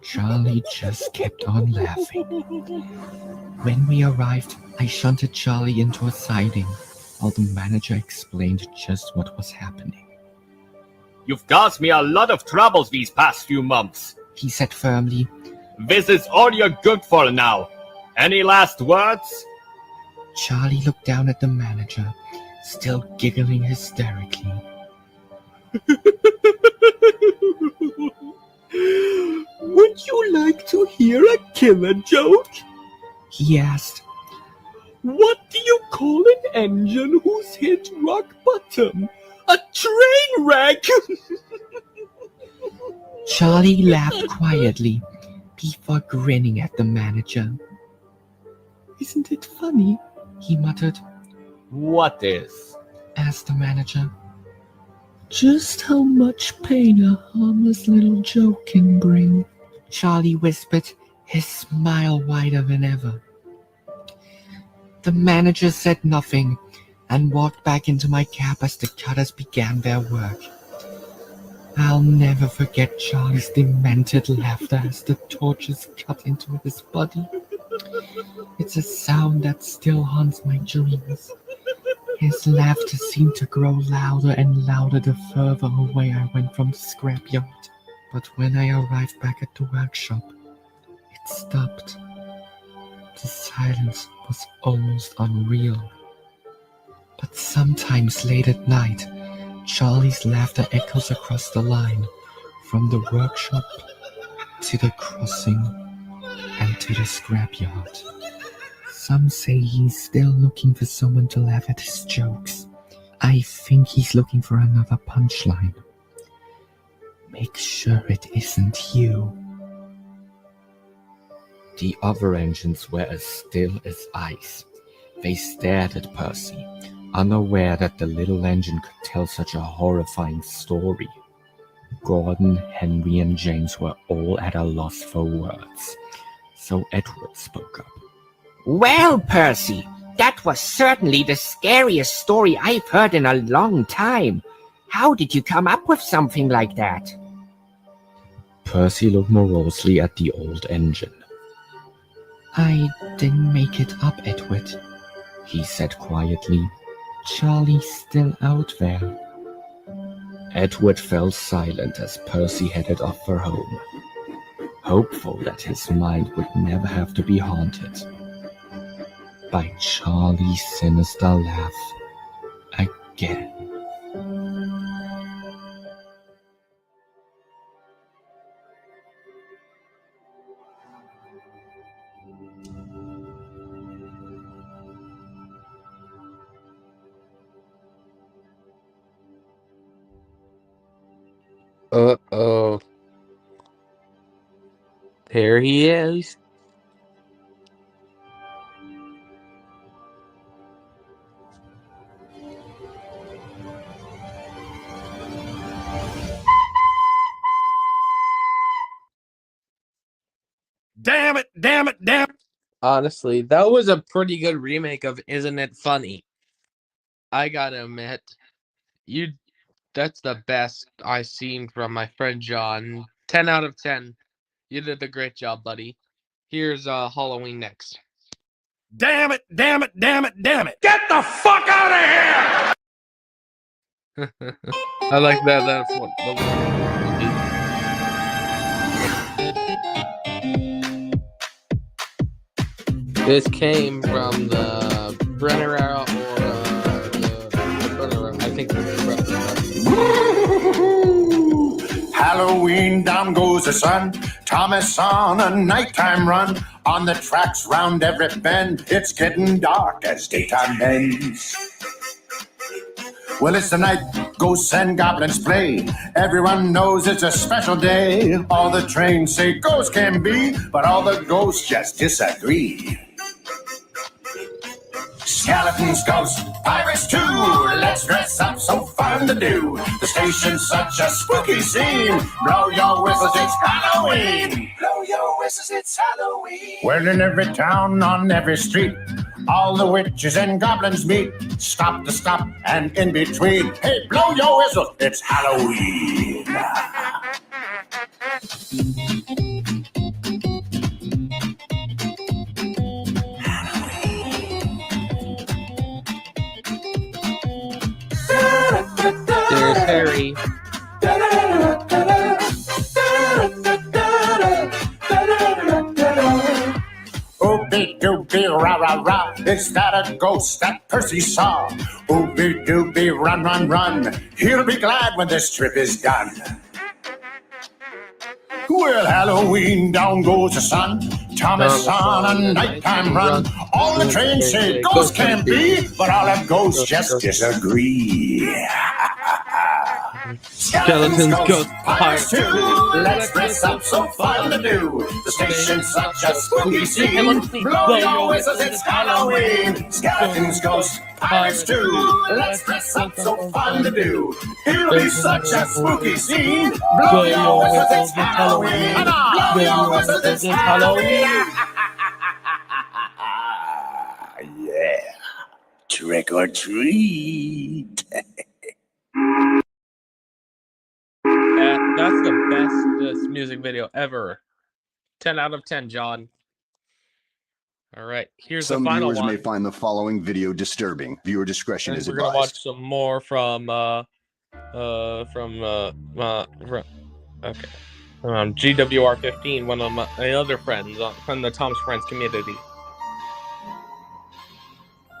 L: Charlie just kept on laughing. When we arrived, I shunted Charlie into a siding, while the manager explained just what was happening.
M: You've caused me a lot of troubles these past few months,
L: he said firmly.
M: This is all you're good for now. Any last words?
L: Charlie looked down at the manager, still giggling hysterically.
M: Would you like to hear a killer joke?
L: He asked.
M: What do you call an engine who's hit rock bottom? A train wreck!
L: Charlie laughed quietly before grinning at the manager.
M: Isn't it funny?
L: He muttered.
M: What is?
L: Asked the manager. Just how much pain a harmless little joke can bring, Charlie whispered, his smile wider than ever. The manager said nothing and walked back into my cab as the cutters began their work. I'll never forget Charlie's demented laughter as the torches cut into his body. It's a sound that still haunts my dreams. His laughter seemed to grow louder and louder the further away I went from the scrapyard. But when I arrived back at the workshop, it stopped. The silence was almost unreal. But sometimes late at night, Charlie's laughter echoes across the line, from the workshop to the crossing and to the scrapyard. Some say he's still looking for someone to laugh at his jokes. I think he's looking for another punchline. Make sure it isn't you. The other engines were as still as ice. They stared at Percy, unaware that the little engine could tell such a horrifying story. Gordon, Henry, and James were all at a loss for words, so Edward spoke up.
N: Well, Percy, that was certainly the scariest story I've heard in a long time. How did you come up with something like that?
L: Percy looked morosely at the old engine. I didn't make it up, Edward, he said quietly. Charlie's still out there. Edward fell silent as Percy headed off for home, hopeful that his mind would never have to be haunted by Charlie's sinister laugh again.
A: Uh-oh. There he is.
F: it.
A: Honestly, that was a pretty good remake of Isn't It Funny? I gotta admit, that's the best I've seen from my friend John. 10 out of 10. You did a great job, buddy. Here's Halloween next.
F: Damn it. Get the fuck out of here!
A: I like that. That's what. This came from the Brenner era, or the Brenner era. I think the Brenner era.
O: Halloween, down goes the sun. Thomas on a nighttime run. On the tracks round every bend. It's getting dark as daytime ends. Well, it's the night ghosts and goblins play. Everyone knows it's a special day. All the trains say ghosts can be, but all the ghosts just disagree. Skeletons, ghosts, pirates too. Let's dress up, so fun to do. The station's such a spooky scene. Blow your whistles, it's Halloween. Blow your whistles, it's Halloween. Well, in every town, on every street, all the witches and goblins meet. Stop to stop and in between. Hey, blow your whistle, it's Halloween.
A: There's Harry.
O: Ooby-dooby, rah-rah-rah, is that a ghost that Percy saw? Ooby-dooby, run, run, run, he'll be glad when this trip is done. Well, Halloween, down goes the sun. Thomas on a nighttime run. All the trains say ghosts can be, but all the ghosts just disagree.
A: Skeletons, ghosts,
O: pirates too. Let's dress up, so fun to do. The station's such a spooky scene. Blow your whistles, it's Halloween. Skeletons, ghosts, pirates too. Let's dress up, so fun to do. It'll be such a spooky scene. Blow your whistles, it's Halloween. Blow your whistles, it's Halloween. Yeah. Trick or treat.
A: That's the best music video ever. 10 out of 10, John. All right, here's
K: Some
A: the final
K: viewers
A: one.
K: may find the following video disturbing. Viewer discretion is
A: We're gonna
K: advised.
A: watch some more from GWR 15, one of my other friends from the Tom's Friends community.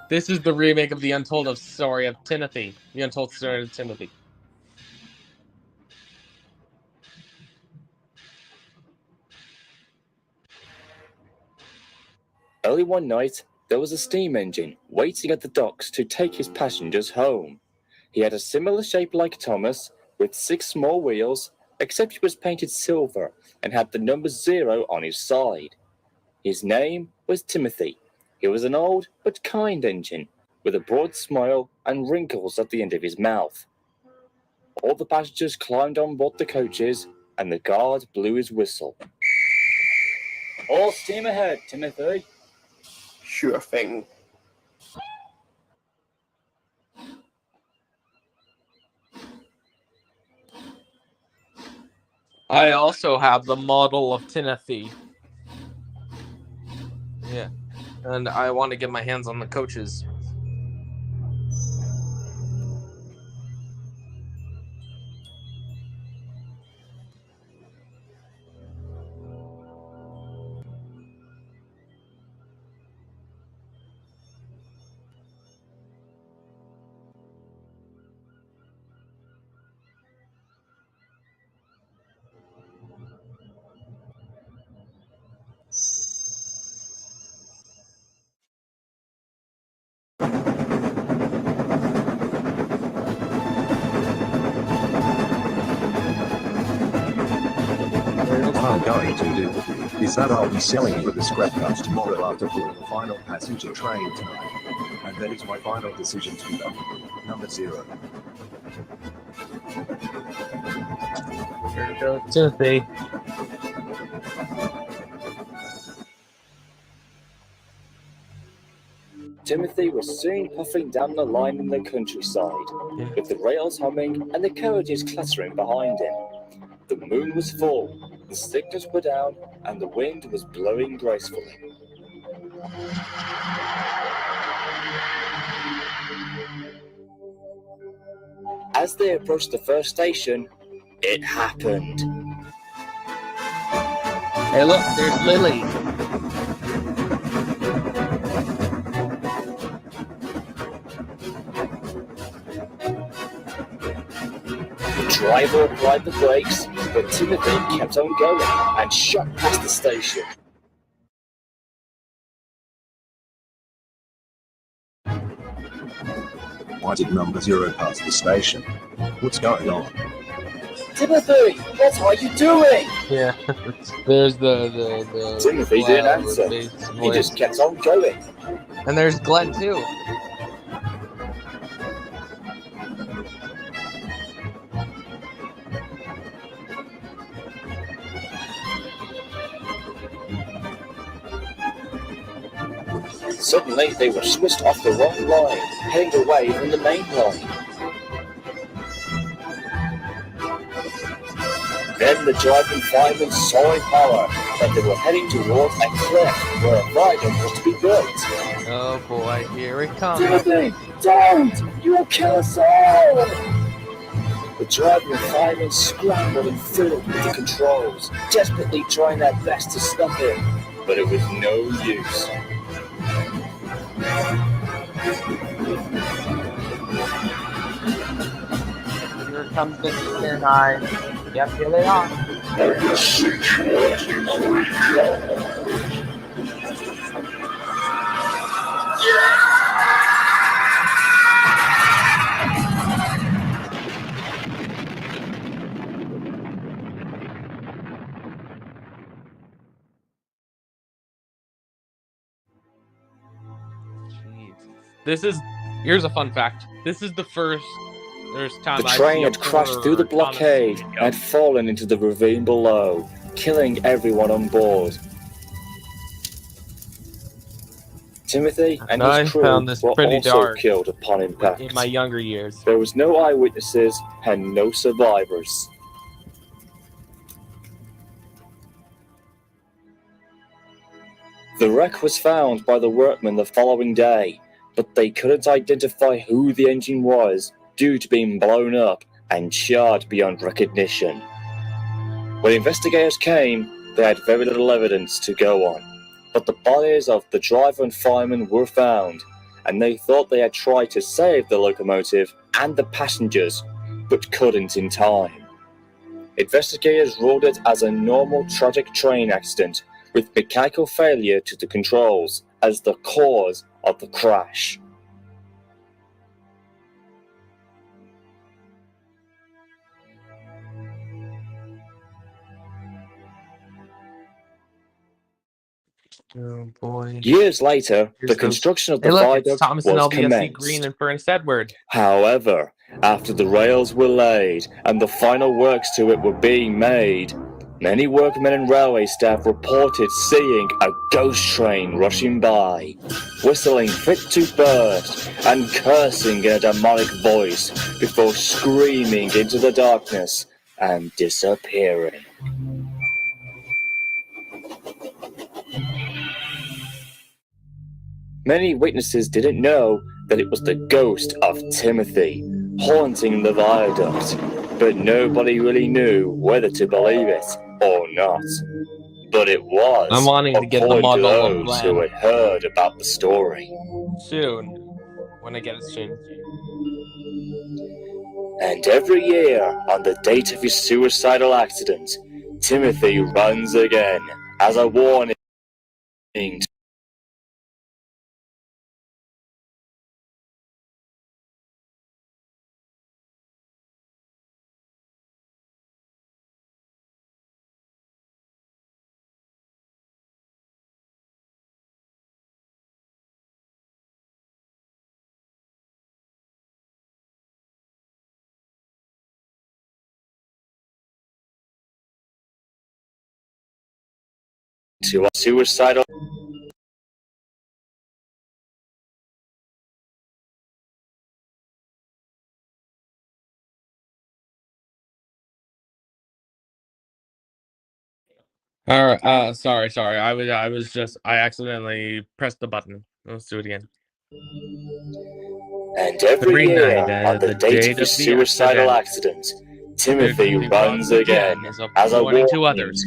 A: This is the remake of the Untold Story of Timothy. The Untold Story of Timothy.
P: Early one night, there was a steam engine waiting at the docks to take his passengers home. He had a similar shape like Thomas, with 6 small wheels, except he was painted silver and had the number 0 on his side. His name was Timothy. He was an old but kind engine, with a broad smile and wrinkles at the end of his mouth. All the passengers climbed on board the coaches, and the guard blew his whistle. All steam ahead, Timothy.
J: Sure thing.
A: I also have the model of Timothy. Yeah, and I want to get my hands on the coaches.
Q: What I'm going to do is that I'll be selling you the scrap yards tomorrow after pulling the final passenger train tonight. And that is my final decision to be number 0.
A: Here we go, Timothy.
P: Timothy was soon puffing down the line in the countryside, with the rails humming and the carriages clattering behind him. The moon was full, the signals were down, and the wind was blowing gracefully. As they approached the first station, it happened.
A: Hey, look, there's Lily.
P: The driver applied the brakes, but Timothy kept on going and shot past the station.
Q: Why did number 0 pass the station? What's going on?
P: Timothy, what are you doing?
A: Yeah, there's the
P: Timothy didn't answer. He just kept on going.
A: And there's Glenn too.
P: Suddenly, they were switched off the wrong line, heading away from the main line. Then the driving firemen saw in horror that they were heading towards a cliff where a viaduct was to be built.
A: Oh boy, here it comes.
P: Timothy, don't! You will kill us all! The driving firemen scrambled and fiddled with the controls, desperately trying their best to stop him, but it was no use.
A: Here comes the T-9. Yep, here they are. Here's a fun fact. This is the first time
P: The train had crashed through the blockade and had fallen into the ravine below, killing everyone on board. Timothy and his crew were also killed upon impact.
A: in my younger years.
P: There was no eyewitnesses and no survivors. The wreck was found by the workmen the following day, but they couldn't identify who the engine was due to being blown up and charred beyond recognition. When investigators came, they had very little evidence to go on, but the bodies of the driver and fireman were found, and they thought they had tried to save the locomotive and the passengers, but couldn't in time. Investigators ruled it as a normal tragic train accident with mechanical failure to the controls as the cause of the crash.
A: Oh boy.
P: Years later, the construction of the viaduct
A: Thomas
P: was
A: and LBSC
P: commenced.
A: Green and Furnace Edward.
P: However, after the rails were laid and the final works to it were being made, many workmen and railway staff reported seeing a ghost train rushing by, whistling fit to burst and cursing in a demonic voice before screaming into the darkness and disappearing. Many witnesses didn't know that it was the ghost of Timothy haunting the viaduct, but nobody really knew whether to believe it or not. But it was,
A: I'm wanting to get the
P: according to
A: model of
P: those who had heard about the story.
A: Soon. When I get it soon.
P: And every year, on the date of his suicidal accident, Timothy runs again as a warning to a suicidal
A: All right. Sorry. I accidentally pressed the button. Let's do it again.
P: And every year, on the date of his suicidal accident, Timothy runs again as a warning to others,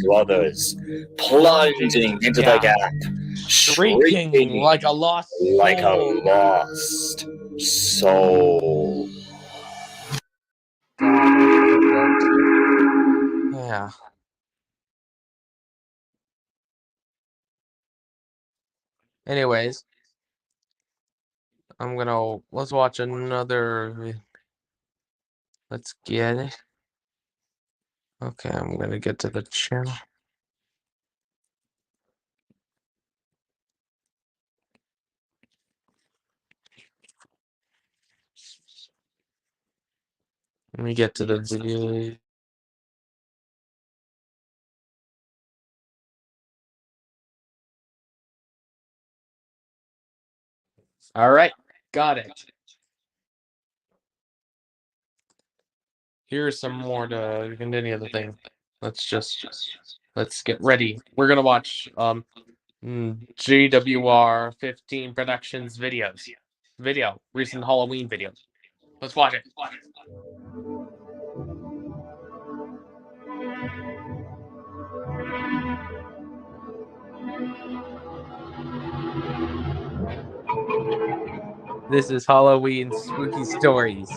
P: plunging into the gap, shrieking
A: like a lost
P: soul.
A: Yeah. Anyways, let's watch another. Let's get it. Okay, I'm gonna get to the channel. Let me get to the video. All right, got it. Here's some more to continue the thing. Let's get ready. We're gonna watch GWR 15 Productions recent Halloween video. Let's watch it. This is Halloween Spooky Stories.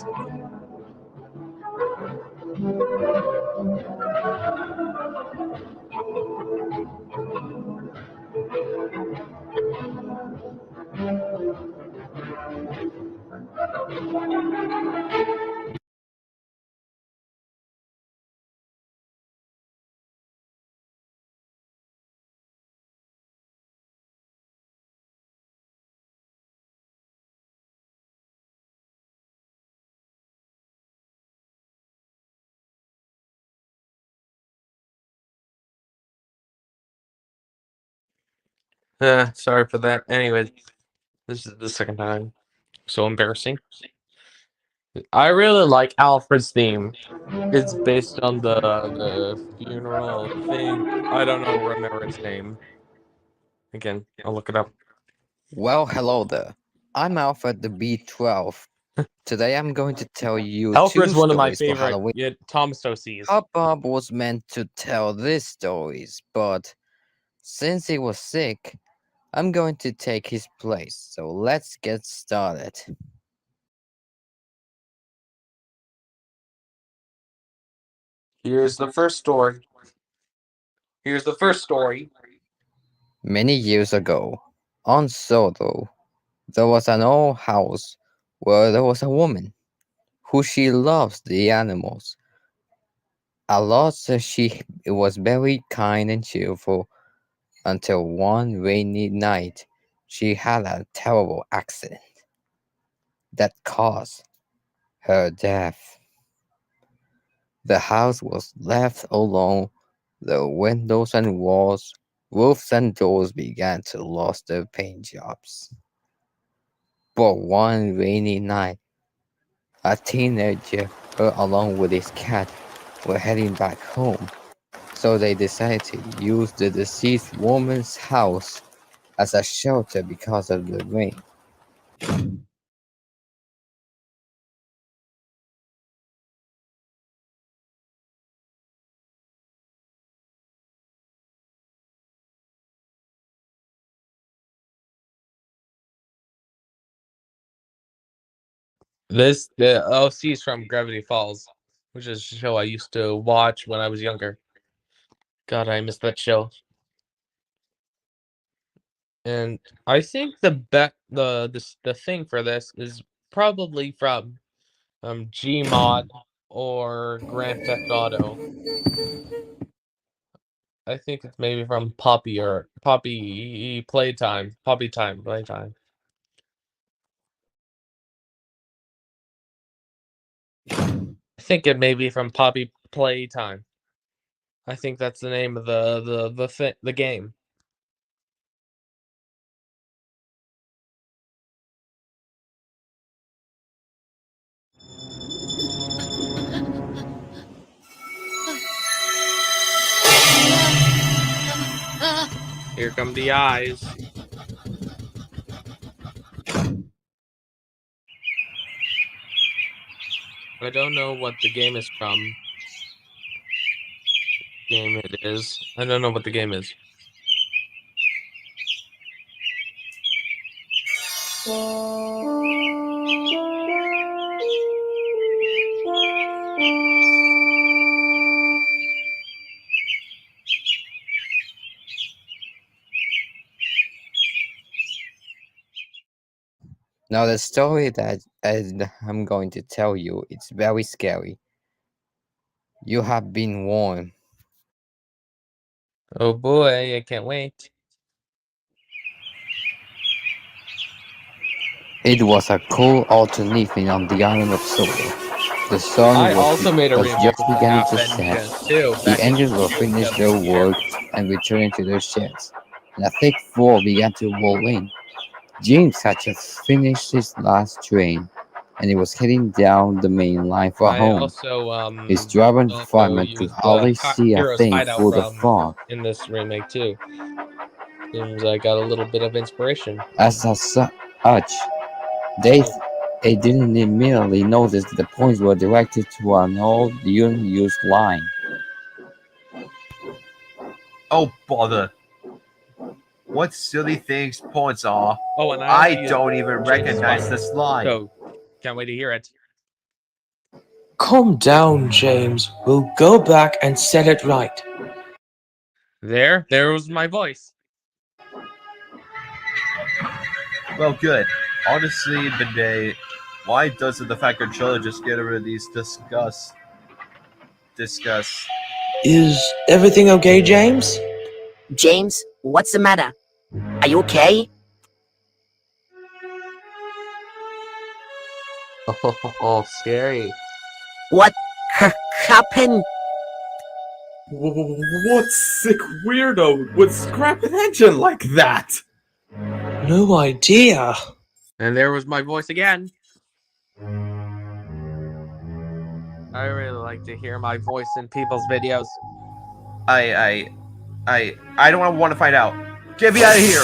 A: Sorry for that. Anyways, this is the second time. So embarrassing. I really like Alfred's theme. It's based on the funeral thing. I don't remember its name. Again, I'll look it up.
R: Well, hello there. I'm Alfred the B12. Today I'm going to tell you
A: Alfred's
R: two
A: one of my
R: stories for
A: favorite
R: Halloween.
A: Thomas OCs.
R: Bob was meant to tell these stories, but since he was sick, I'm going to take his place. So let's get started.
A: Here's the first story.
R: Many years ago, on Soto, there was an old house where there was a woman who she loves the animals a lot, so she was very kind and cheerful until one rainy night she had a terrible accident that caused her death. The house was left alone. The windows and walls, roofs and doors began to lose their paint jobs. But one rainy night, a teenager, along with his cat, were heading back home. So they decided to use the deceased woman's house as a shelter because of the rain.
A: The OC is from Gravity Falls, which is a show I used to watch when I was younger. God, I missed that show. And I think the thing for this is probably from Gmod or Grand Theft Auto. I think it's maybe from Poppy Playtime. I think it may be from Poppy Playtime. I think that's the name of the game. Here come the eyes. I don't know what the game is from. Game it is. I don't know what the game is.
R: Now the story that I'm going to tell you, it's very scary. You have been warned.
A: Oh boy, I can't wait.
R: It was a cold autumn evening on the island of Solo. The sun
A: I
R: was,
A: also made a
R: was
A: remake
R: just
A: of the
R: beginning to
A: Half
R: set.
A: Engine too.
R: The
A: back in
R: engines were finished their work and returning to their sheds, and a thick fog began to roll in. James had just finished his last train, and he was heading down the main line for
A: I
R: home.
A: also
R: His driver and
A: also
R: fireman could
A: used
R: hardly
A: the
R: see a
A: Heroes
R: thing
A: Hideout
R: through the
A: from
R: fog.
A: in this remake too. Seems I got a little bit of inspiration.
R: As such, they didn't immediately notice that the points were directed to an old unused line.
S: Oh, bother. What silly things points are.
A: Oh, and
S: I
A: also
S: don't
A: used
S: even
A: James'
S: recognize
A: Fire.
S: this line.
A: So, can't wait to hear it.
T: Calm down, James. We'll go back and set it right.
A: There was my voice.
S: Well, good. Honestly, Bidet, why doesn't the fact controller just get rid of these discuss?
T: Is everything okay, James?
E: James, what's the matter? Are you okay?
A: Oh, scary.
E: What happened?
J: What sick weirdo would scrap an engine like that?
T: No idea.
A: And there was my voice again. I really like to hear my voice in people's videos.
S: I don't want to find out. Get me out of here.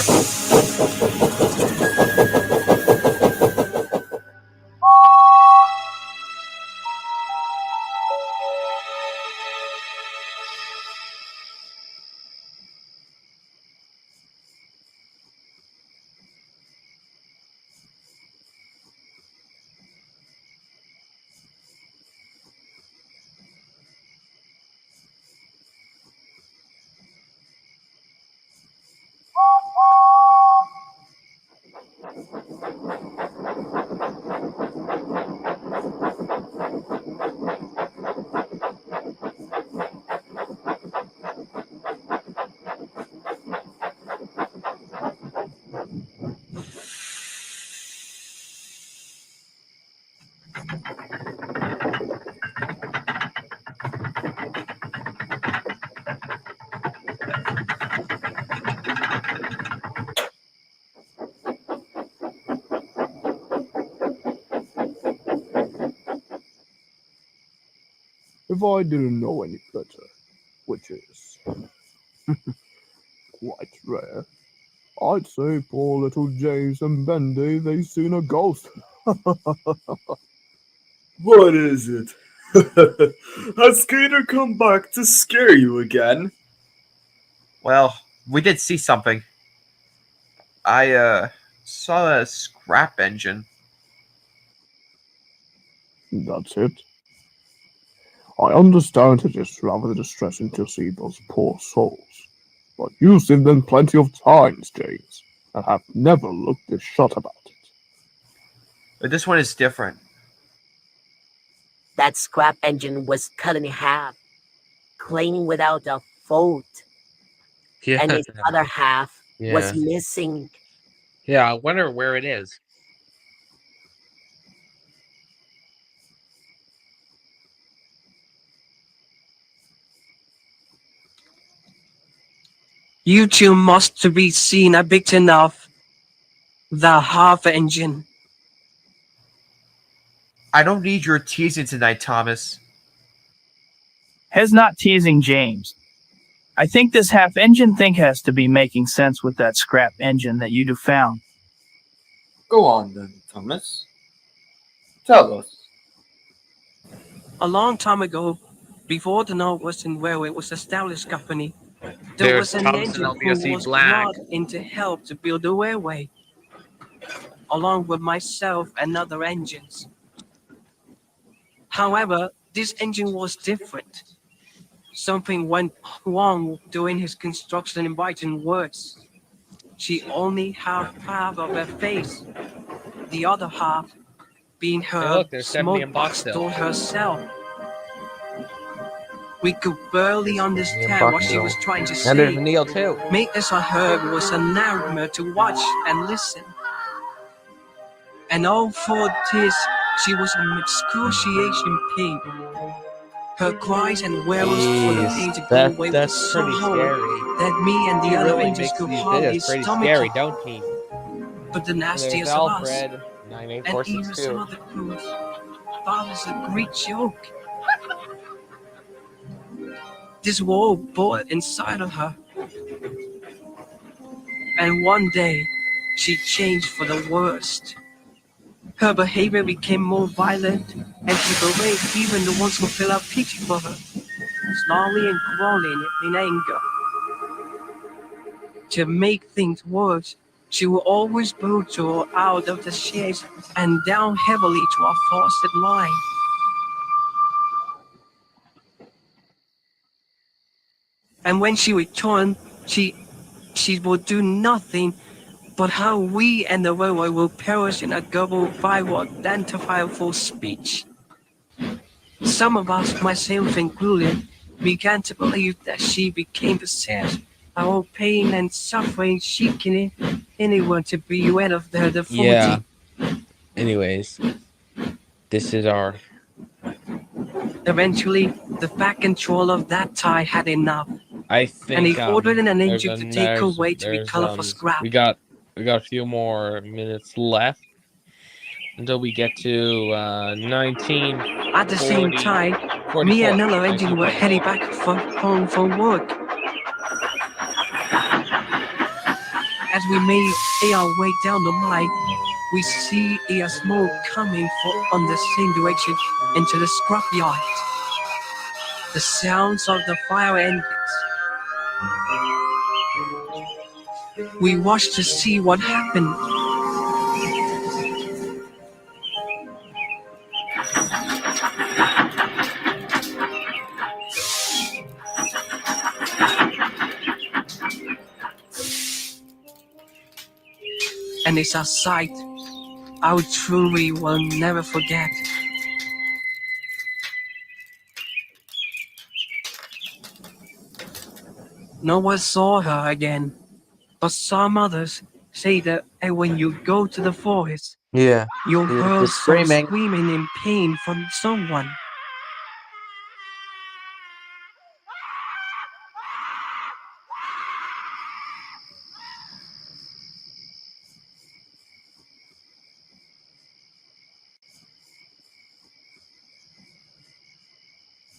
U: If I didn't know any better, which is quite rare, I'd say poor little James and Bendy, they seen a ghost.
J: What is it? Has Skater come back to scare you again?
S: Well, we did see something. I saw a scrap engine.
U: That's it. I understand it is rather distressing to see those poor souls, but you've seen them plenty of times, James, and have never looked this shut about it.
S: But this one is different.
E: That scrap engine was cut in half, clean without a fault.
A: Yeah.
E: And its other half was
A: Yeah.
E: missing.
A: Yeah, I wonder where it is.
T: You two must be seen a bit enough. The half engine.
S: I don't need your teasing tonight, Thomas.
V: He's not teasing James.
H: I think this half-engine thing has to be making sense with that scrap engine that you found.
V: Go on then, Thomas. Tell us.
T: A long time ago, before the Northwestern Railway was established company, there
A: There's
T: was an
A: Thompson
T: engine who
A: LBSE
T: was
A: Black.
T: brought in to help to build the railway, along with myself and other engines. However, this engine was different. Something went wrong during his construction and writing words. She only had half of her face, the other half being her
A: Hey, look, there's 70 in
T: smoke
A: box
T: box
A: still.
T: door herself. We could barely understand
A: box
T: what she
A: still.
T: was trying to
A: And there's
T: say.
A: Neil too.
T: Maintenance on her was a nightmare to watch and listen. And all for this, she was in excruciating pain. Her cries and wails for the pain to go away
A: That's
T: was so
A: pretty
T: hard
A: scary.
T: that me and the
A: He
T: other
A: really
T: angels
A: makes
T: could
A: these
T: hardly
A: videos pretty
T: stomach
A: scary,
T: it.
A: don't he?
T: But the
A: There's
T: nastiest of us,
A: Alfred,
T: and even some
A: 98462.
T: of the crews, thought it was a great joke. This war boiled inside of her. And one day, she changed for the worst. Her behavior became more violent, and she berated even the ones who felt out pity for her, snarling and growling in anger. To make things worse, she would always brutal out of the shades and down heavily to our faucet line. And when she returned, she would do nothing but how we and the railway will perish in a global viral identifiable speech. Some of us, myself included, began to believe that she became possessed. Our pain and suffering seeking anyone to be rid of their deformity.
A: Yeah. Anyways, this is our.
T: Eventually, the back control of that tie had enough.
A: I think.
T: And he ordered an
A: there's
T: angel to take her away to be
A: there's,
T: colored for scrap.
A: We got a few more minutes left until we get to 19.
T: At the same time, me and another engine were heading back home from work. As we made our way down the line, we see a smoke coming from the same direction into the scrap yard. The sounds of the fire engines. We watched to see what happened. And it's a sight I truly will never forget. No one saw her again, but some others say that when you go to the forest,
R: Yeah.
T: you'll
R: You're
T: hear
R: just
T: some
R: screaming.
T: screaming in pain from someone.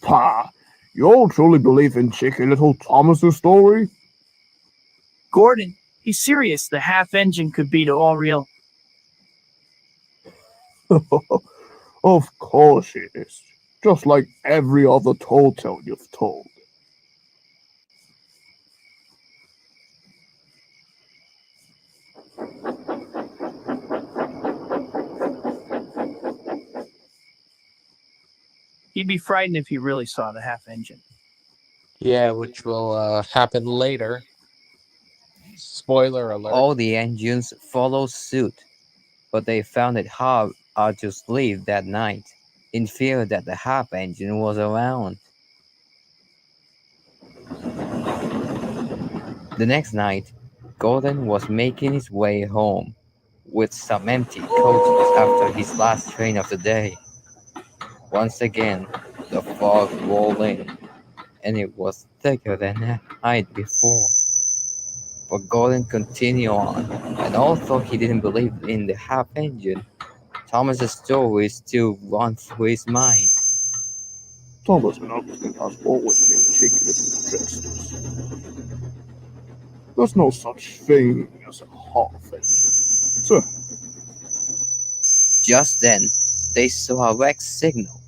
U: Pah! You all truly believe in cheeky little Thomas's story?
H: Gordon, he's serious. The half-engine could be all real.
U: Of course it is. Just like every other tall tale you've told.
H: He'd be frightened if he really saw the half-engine.
A: Yeah, which will happen later. Spoiler alert.
R: All the engines followed suit, but they found it hard to sleep that night, in fear that the half engine was around. The next night, Gordon was making his way home with some empty coaches after his last train of the day. Once again, the fog rolled in, and it was thicker than the night before. But Gordon continued on, and although he didn't believe in the half engine, Thomas's story still ran through his mind.
U: Thomas and Augustine has always been meticulous in justice. There's no such thing as a half engine, sir.
R: Just then, they saw a wreck signal.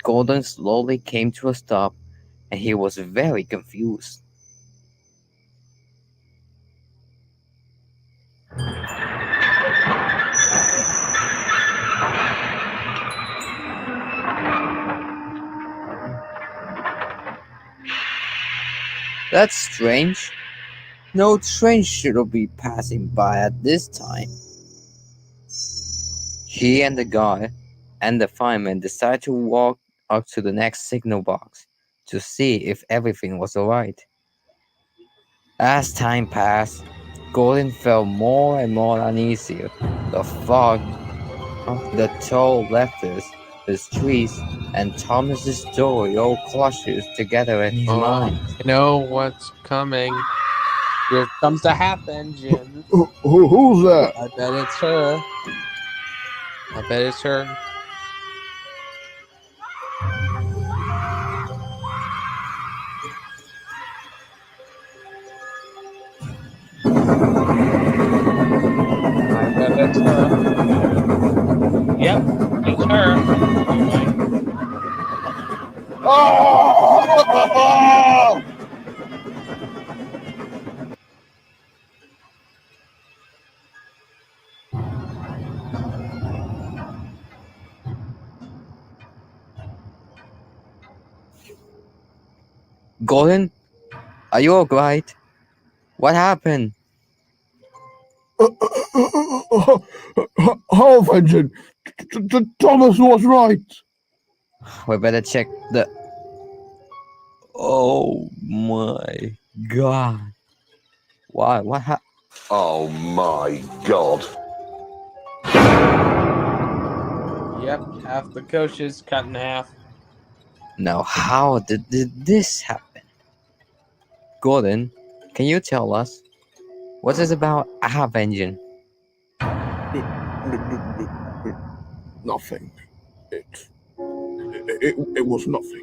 R: Gordon slowly came to a stop, and he was very confused. That's strange. No train should be passing by at this time. He and the guard and the fireman decided to walk up to the next signal box to see if everything was alright. As time passed, Gordon felt more and more uneasy. The fog of the toll left us, the streets, and Thomas's story all clushed together in his mind.
A: I know what's coming. Here comes the half engine.
U: Who's that?
A: I bet it's her. I bet it's her. I bet it's her. Yep, it's her.
U: Oh!
R: Gordon, are you alright? What happened?
U: Half engine. Thomas was right.
R: We better check the... Oh my god. Why? What happened?
O: Oh my god.
A: Yep, half the coach is cut in half.
R: Now, how did this happen? Gordon, can you tell us? What is about a half engine?
U: Nothing. It was nothing,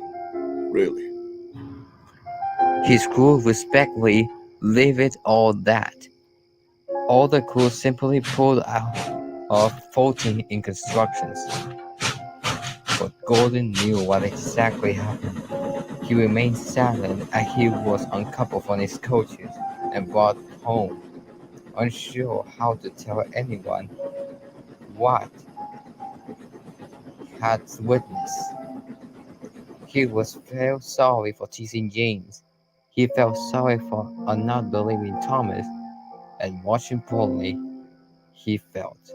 U: really.
R: His crew respectfully leave it all that. All the crew simply pulled out of faulty in constructions. But Gordon knew what exactly happened. He remained silent as he was uncoupled from his coaches and brought home, unsure how to tell anyone what he had witnessed. He felt sorry for teasing James. He felt sorry for not believing Thomas, and most importantly, he felt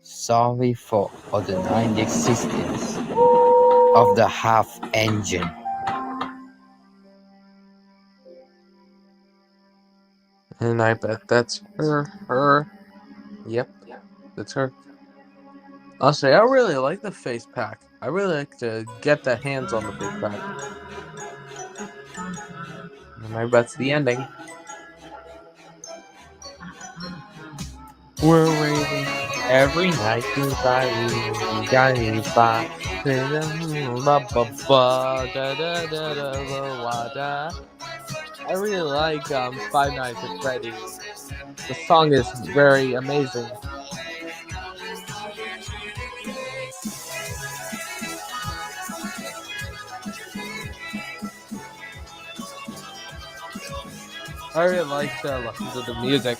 R: sorry for denying the existence of the half engine.
A: And I bet that's her. Yep, that's her. I'll say, I really like the face pack. I really like to get the hands on the face pack. And I bet's the ending. We're waiting every night to buy I really like Five Nights at Freddy's. The song is very amazing. I really like to listen to the music.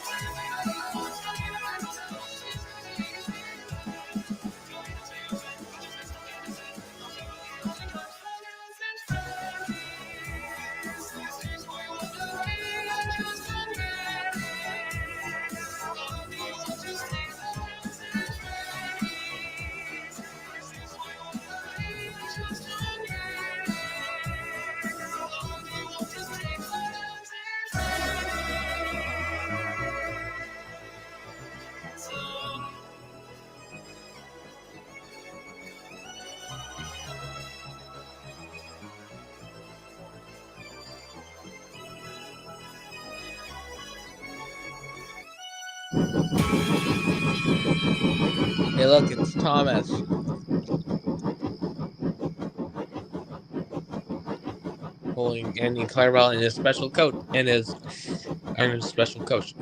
A: Hey, look, it's Thomas. pulling Andy Clarabelle in his special coat and his special coach.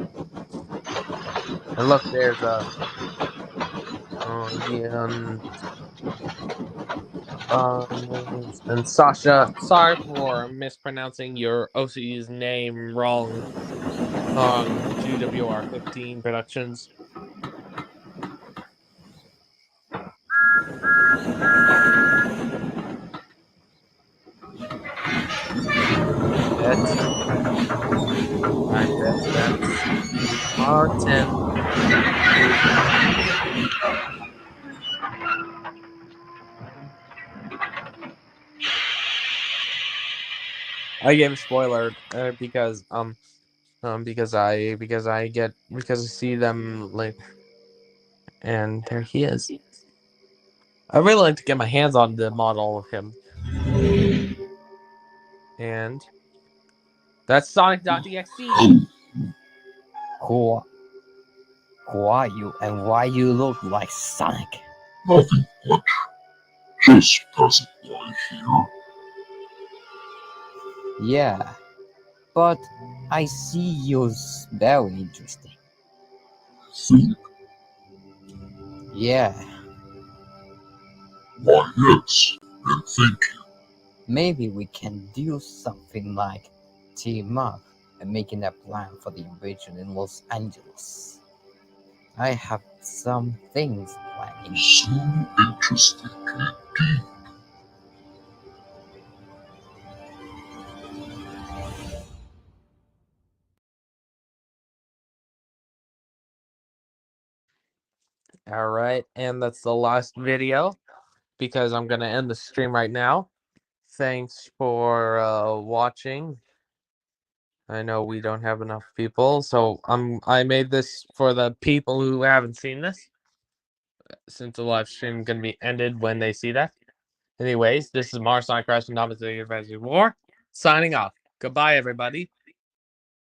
A: And look, there's and Sasha, sorry for mispronouncing your OC's name wrong on GWR 15 Productions. That's R10. I gave a spoiler because I see them like, and there he is. I really like to get my hands on the model of him. And that's Sonic.exe.
R: Who are you and why you look like Sonic?
U: Nothing much. Just passing by here.
R: Yeah, but I see you're very interesting.
U: Think?
R: Yeah.
U: Why, yes, and thank you.
R: Maybe we can do something like team up and making a plan for the invasion in Los Angeles. I have some things planning.
U: So interesting indeed.
A: All right, and that's the last video because I'm gonna end the stream right now. Thanks for watching. I know we don't have enough people, so I made this for the people who haven't seen this, since the live stream is gonna be ended when they see that. Anyways, this is Mars Sonic Crash and Novice Advancing War signing off. Goodbye, everybody.